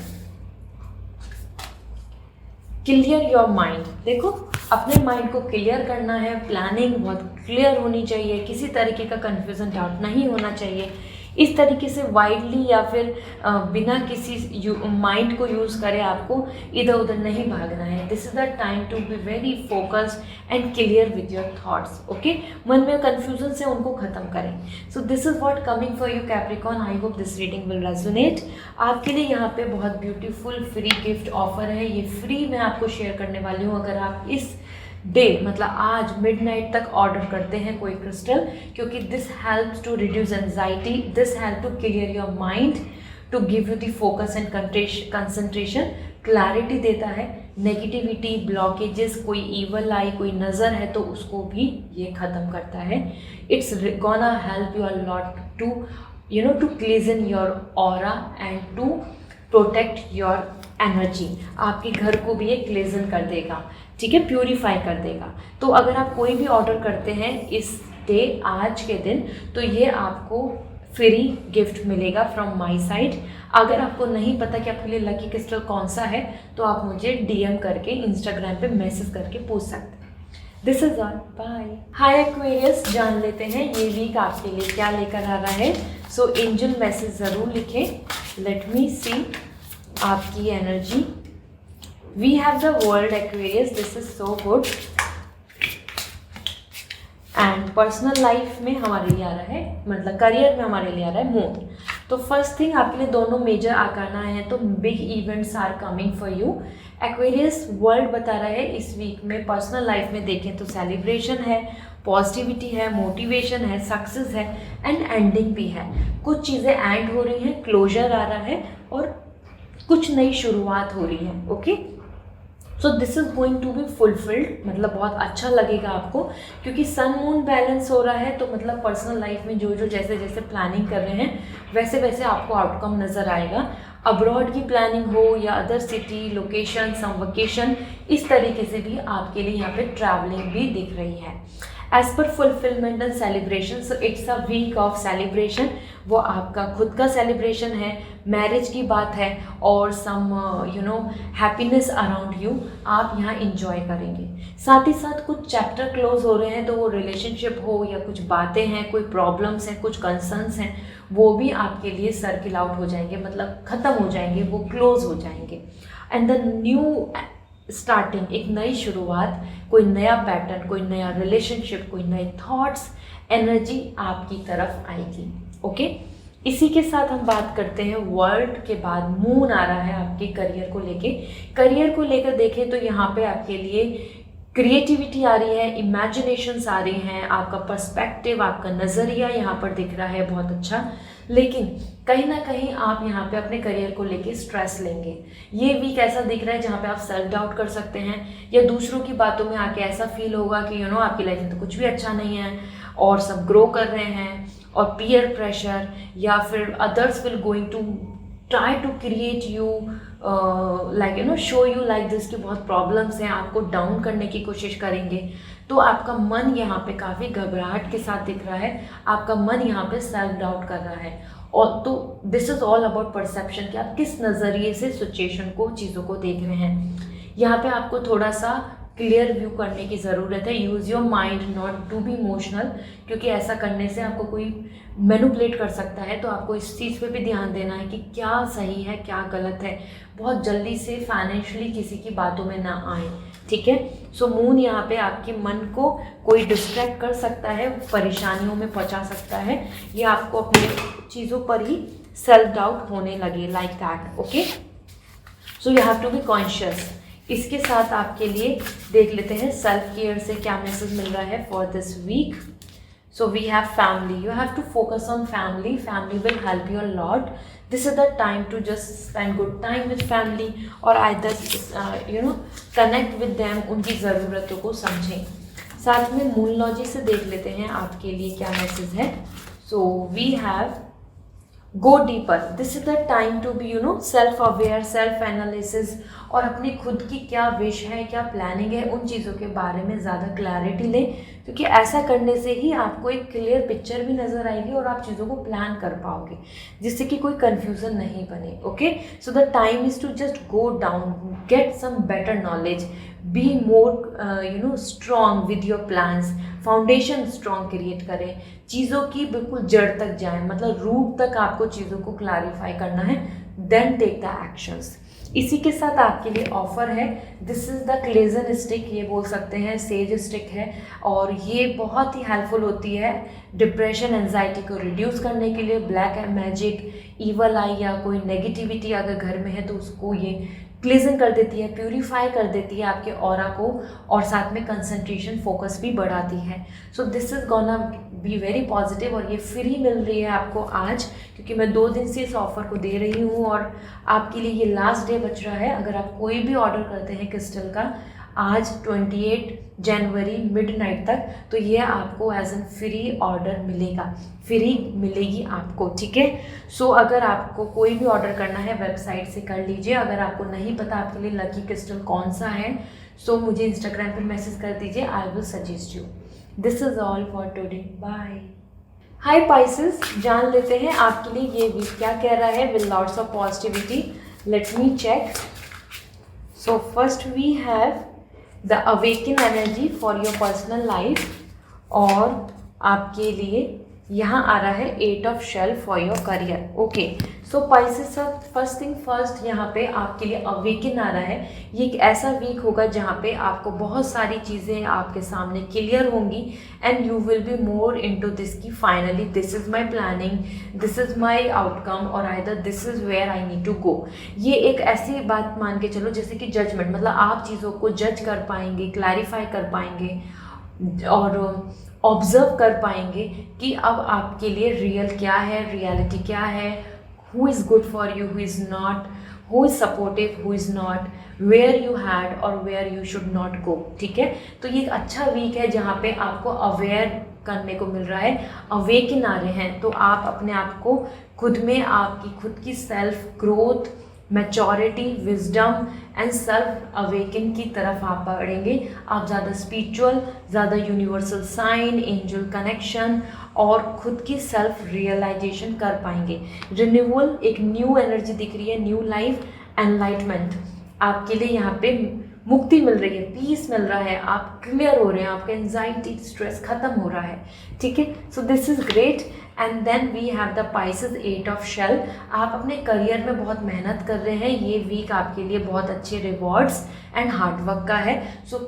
Clear your mind. देखो, अपने माइंड को क्लियर करना है, प्लानिंग बहुत क्लियर होनी चाहिए, किसी तरीके का कन्फ्यूज़न, डाउट नहीं होना चाहिए। इस तरीके से वाइडली या फिर बिना किसी माइंड को यूज़ करे आपको इधर उधर नहीं भागना है। This is the time to be very focused and clear with your thoughts. Okay, मन में कन्फ्यूजन से उनको ख़त्म करें। So this is what coming for you Capricorn. I hope this reading will resonate. आपके लिए यहाँ पे बहुत ब्यूटीफुल फ्री गिफ्ट ऑफर है, ये फ्री मैं आपको शेयर करने वाली हूँ। अगर आप इस डे मतलब आज मिडनाइट तक ऑर्डर करते हैं कोई क्रिस्टल, क्योंकि this helps to reduce anxiety, this help to clear your mind, to give you the focus and concentration, clarity देता है, नेगेटिविटी, ब्लॉकेजेस, कोई ईवल आई, कोई नज़र है तो उसको भी ये ख़त्म करता है। It's gonna help you a lot to to cleanse your aura and to protect your energy. आपके घर को भी ये क्लीजन कर देगा, ठीक है, प्यूरीफाई कर देगा। तो अगर आप कोई भी ऑर्डर करते हैं इस डे, आज के दिन, तो ये आपको फ्री गिफ्ट मिलेगा फ्रॉम माय साइड। अगर आपको नहीं पता कि आपके लिए लकी क्रिस्टल कौन सा है तो आप मुझे डीएम करके, इंस्टाग्राम पे मैसेज करके पूछ सकते हैं। This is all, bye. Hi Aquarius, जान लेते हैं ये वीक आपके लिए क्या लेकर आ रहा है। सो एंजल मैसेज ज़रूर लिखें। लेट मी सी आपकी energy. We have the world Aquarius, this is so good। And personal life में हमारे लिए आ रहा है, मतलब करियर में हमारे लिए आ रहा है मून। तो फर्स्ट थिंग आपके लिए दोनों मेजर आकाना है, तो big events are coming for you. Aquarius world बता रहा है इस वीक में पर्सनल लाइफ में देखें तो सेलिब्रेशन है, पॉजिटिविटी है, मोटिवेशन है, सक्सेस है एंड एंडिंग भी है। कुछ चीज़ें एंड हो रही हैं, क्लोजर आ रहा है और कुछ नई शुरुआत हो रही है। Okay, so this is going to be fulfilled, मतलब बहुत अच्छा लगेगा आपको, क्योंकि सन मून बैलेंस हो रहा है। तो मतलब पर्सनल लाइफ में जो जो जैसे जैसे प्लानिंग कर रहे हैं वैसे वैसे आपको आउटकम नज़र आएगा। अब्रॉड की प्लानिंग हो या अदर सिटी, लोकेशन, सम वेकेशन, इस तरीके से भी आपके लिए यहाँ पे ट्रैवलिंग भी दिख रही है। एज पर fulfilment and celebration, so it's a week of celebration. वो आपका खुद का सेलिब्रेशन है, मैरिज की बात है और सम हैप्पीनेस अराउंड यू आप यहाँ इंजॉय करेंगे। साथ ही साथ कुछ चैप्टर क्लोज हो रहे हैं, तो वो रिलेशनशिप हो या कुछ बातें हैं, कोई प्रॉब्लम्स हैं, कुछ कंसर्न्स हैं, वो भी आपके लिए सर्किल आउट हो जाएंगे, मतलब ख़त्म हो जाएंगे, वो क्लोज हो जाएंगे। एंड द न्यू स्टार्टिंग, एक नई शुरुआत, कोई नया पैटर्न, कोई नया रिलेशनशिप, कोई नए थॉट्स, एनर्जी आपकी तरफ आएगी। ओके, इसी के साथ हम बात करते हैं वर्ल्ड के बाद मून आ रहा है आपके करियर को लेके। करियर को लेकर देखें तो यहाँ पे आपके लिए क्रिएटिविटी आ रही है, इमेजिनेशंस आ रही हैं, आपका पर्सपेक्टिव, आपका नज़रिया यहाँ पर दिख रहा है बहुत अच्छा। लेकिन कहीं ना कहीं आप यहाँ पे अपने करियर को लेके स्ट्रेस लेंगे। ये वीक ऐसा दिख रहा है जहाँ पे आप सेल्फ डाउट कर सकते हैं, या दूसरों की बातों में आके ऐसा फील होगा कि आपकी लाइफ में तो कुछ भी अच्छा नहीं है और सब ग्रो कर रहे हैं, और पीयर प्रेशर या फिर others will going to try to create you like show you like this कि बहुत प्रॉब्लम्स हैं, आपको डाउन करने की कोशिश करेंगे। तो आपका मन यहाँ पे काफ़ी घबराहट के साथ दिख रहा है, आपका मन यहाँ पे सेल्फ डाउट कर रहा है। और तो this is all about perception कि आप किस नज़रिए से सिचुएशन को, चीज़ों को देख रहे हैं। यहाँ पे आपको थोड़ा सा क्लियर व्यू करने की ज़रूरत है। Use your mind not to be emotional, क्योंकि ऐसा करने से आपको कोई मैनिपुलेट कर सकता है। तो आपको इस चीज़ पे भी ध्यान देना है कि क्या सही है क्या गलत है। बहुत जल्दी से फाइनेंशियली किसी की बातों में ना आए, ठीक है। सो मून यहाँ पे आपके मन को कोई डिस्ट्रैक्ट कर सकता है, परेशानियों में पहुँचा सकता है, या आपको अपने चीज़ों पर ही सेल्फ डाउट होने लगे like that. Okay, so you have to be conscious. इसके साथ आपके लिए देख लेते हैं सेल्फ केयर से क्या मैसेज मिल रहा है for this week. So we have family, you have to focus on family, family will help you a lot. This is the time to just spend good time with family, और either connect with them, उनकी ज़रूरतों को समझें। साथ में मूनलॉजी से देख लेते हैं आपके लिए क्या मैसेज है। So we have go deeper, this is the time to be self aware, self analysis, और अपनी खुद की क्या विश है, क्या प्लानिंग है, उन चीज़ों के बारे में ज़्यादा क्लैरिटी लें, क्योंकि ऐसा करने से ही आपको एक क्लियर पिक्चर भी नज़र आएगी और आप चीज़ों को प्लान कर पाओगे, जिससे कि कोई कन्फ्यूज़न नहीं बने। Okay, so the time is to just go down, get some better knowledge, be more strong with your plans, foundation strong create करें, चीज़ों की बिल्कुल जड़ तक जाएं, मतलब रूट तक आपको चीज़ों को क्लैरिफाई करना है, देन टेक द एक्शंस। इसी के साथ आपके लिए ऑफर है, this is the Claisen stick, ये बोल सकते हैं सेज स्टिक है, और ये बहुत ही हेल्पफुल होती है डिप्रेशन एंजाइटी को रिड्यूस करने के लिए। ब्लैक मैजिक, ईवल आई या कोई नेगेटिविटी अगर घर में है तो उसको ये क्लीजन कर देती है, प्यूरिफाई कर देती है आपके ऑरा को, और साथ में कंसंट्रेशन फोकस भी बढ़ाती है। So this is gonna be very positive, और ये फ्री मिल रही है आपको आज, क्योंकि मैं 2 दिन से इस ऑफ़र को दे रही हूँ, और आपके लिए ये लास्ट डे बच रहा है। अगर आप कोई भी ऑर्डर करते हैं क्रिस्टल का आज 28 जनवरी मिडनाइट तक, तो ये आपको एज एन फ्री ऑर्डर मिलेगा, फ्री मिलेगी आपको, ठीक है। सो अगर आपको कोई भी ऑर्डर करना है वेबसाइट से कर लीजिए। अगर आपको नहीं पता आपके लिए लकी क्रिस्टल कौन सा है, सो मुझे इंस्टाग्राम पर मैसेज कर दीजिए, I will suggest you. This is all for today, bye. Hi Pisces, जान लेते हैं आपके लिए ये वीक क्या कह रहा है with lots of positivity. Let me check. So first we have the awaken energy for your personal life, और आपके लिए यहाँ आ रहा है 8 of shell for your career. Okay, so Pisces, first thing first, यहाँ पे आपके लिए अवेकन आ रहा है। ये एक ऐसा वीक होगा जहाँ पे आपको बहुत सारी चीज़ें आपके सामने क्लियर होंगी, and you will be more into this की finally this is my planning, this is my outcome, और either this is where I need to go. ये एक ऐसी बात मान के चलो जैसे कि जजमेंट, मतलब आप चीज़ों को जज कर पाएंगे, क्लैरिफाई कर पाएंगे, और ऑब्जर्व कर पाएंगे कि अब आपके लिए रियल क्या है, रियलिटी क्या है, who is good for you, who is not, who is supportive, who is not, where you had और where you should not go, ठीक है। तो ये एक अच्छा वीक है जहाँ पे आपको अवेयर करने को मिल रहा है, अवेकन आ रहे हैं, तो आप अपने आप को खुद में, आपकी खुद की self growth, maturity, wisdom and self awaken की तरफ आप बढ़ेंगे। आप ज़्यादा स्पिरिचुअल, ज़्यादा यूनिवर्सल साइन, एंजल कनेक्शन और खुद की सेल्फ रियलाइजेशन कर पाएंगे। रिन्यूअल, एक न्यू एनर्जी दिख रही है, न्यू लाइफ, एनलाइटमेंट आपके लिए यहाँ पे मुक्ति मिल रही है, पीस मिल रहा है, आप क्लियर हो रहे हैं, आपका एंजाइटी, स्ट्रेस खत्म हो रहा है, ठीक है। So this is great. And then we have the Pisces 8 of shell. आप अपने करियर में बहुत मेहनत कर रहे हैं, ये वीक आपके लिए बहुत अच्छे रिवॉर्ड्स एंड हार्डवर्क का है। So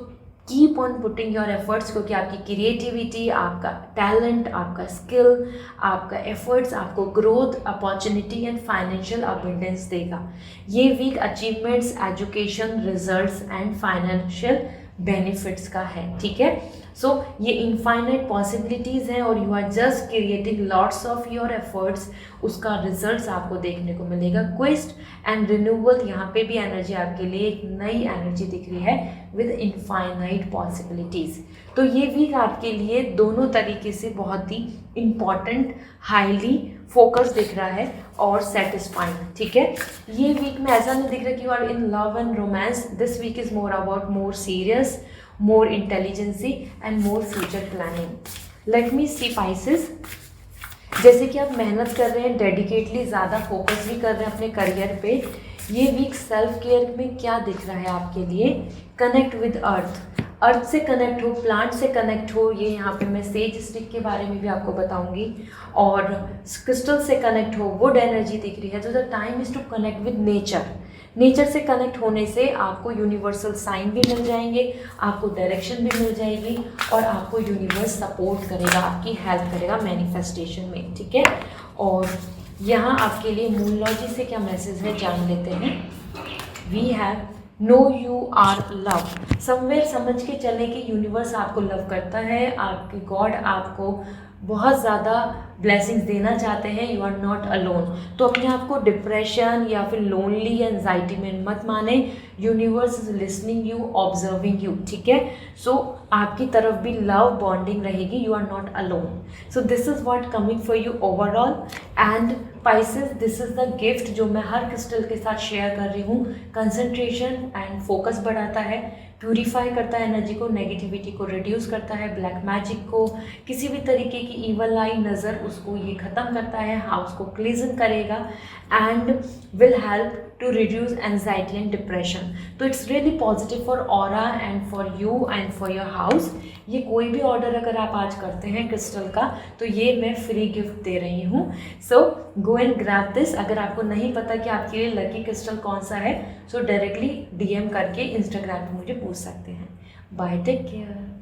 keep on putting your efforts, क्योंकि आपकी क्रिएटिविटी, आपका टैलेंट, आपका स्किल, आपका एफर्ट्स आपको growth, opportunity and financial abundance देगा। ये week achievements, education, results and financial benefits का है, ठीक है। सो ये इनफाइनाइट पॉसिबिलिटीज़ हैं और you are just creating lots of your efforts, उसका रिजल्ट्स आपको देखने को मिलेगा। क्विस्ट एंड रिन्यूअल, यहाँ पे भी एनर्जी आपके लिए एक नई एनर्जी दिख रही है विद इनफाइनाइट पॉसिबिलिटीज़। तो ये वीक आपके लिए दोनों तरीके से बहुत ही इम्पॉर्टेंट, हाईली फोकस दिख रहा है और सेटिस्फाइंग, ठीक है। ये वीक में ऐसा नहीं दिख रहा कि you are in love and romance. This week is more about more serious, more intelligence and more future planning. Let me see Pisces, जैसे कि आप मेहनत कर रहे हैं, डेडिकेटली ज़्यादा फोकस भी कर रहे हैं अपने करियर पे। ये वीक सेल्फ केयर में क्या दिख रहा है आपके लिए? कनेक्ट विद अर्थ से कनेक्ट हो, प्लांट से कनेक्ट हो, ये यहाँ पे मैं सेज स्टिक के बारे में भी आपको बताऊंगी, और क्रिस्टल से कनेक्ट हो, वुड एनर्जी दिख रही है। तो the time is to connect with nature से कनेक्ट होने से आपको यूनिवर्सल साइन भी मिल जाएंगे, आपको डायरेक्शन भी मिल जाएगी, और आपको यूनिवर्स सपोर्ट करेगा, आपकी हेल्प करेगा मैनिफेस्टेशन में, ठीक है। और यहाँ आपके लिए मूनलॉजी से क्या मैसेज है जान लेते हैं। We have know you are love. Somewhere समझ के चलें कि यूनिवर्स आपको लव करता है, आपके गॉड आपको बहुत ज़्यादा ब्लेसिंग्स देना चाहते हैं। You are not alone. तो अपने आप को डिप्रेशन या फिर लोनली या एंजाइटी में मत माने। Universe is listening you, observing you, ठीक है। सो आपकी तरफ भी लव बॉन्डिंग रहेगी। You are not alone. So this is what coming for you overall. And Pisces, this is the gift जो मैं हर क्रिस्टल के साथ शेयर कर रही हूँ। कंसंट्रेशन एंड फोकस बढ़ाता है, प्यूरिफाई करता है एनर्जी को, नेगेटिविटी को रिड्यूस करता है, ब्लैक मैजिक को, किसी भी तरीके की ईवल आई नज़र, उसको ये ख़त्म करता है, हाउस को क्लीजन करेगा and will help to reduce anxiety and depression. तो it's really positive for aura and for you and for your house. ये कोई भी ऑर्डर अगर आप आज करते हैं क्रिस्टल का, तो ये मैं फ्री गिफ्ट दे रही हूँ। सो गो एंड ग्रैब दिस। अगर आपको नहीं पता कि आपके लिए लकी क्रिस्टल कौन सा है, सो डायरेक्टली DM करके इंस्टाग्राम पे मुझे पूछ सकते हैं। Bye, take care.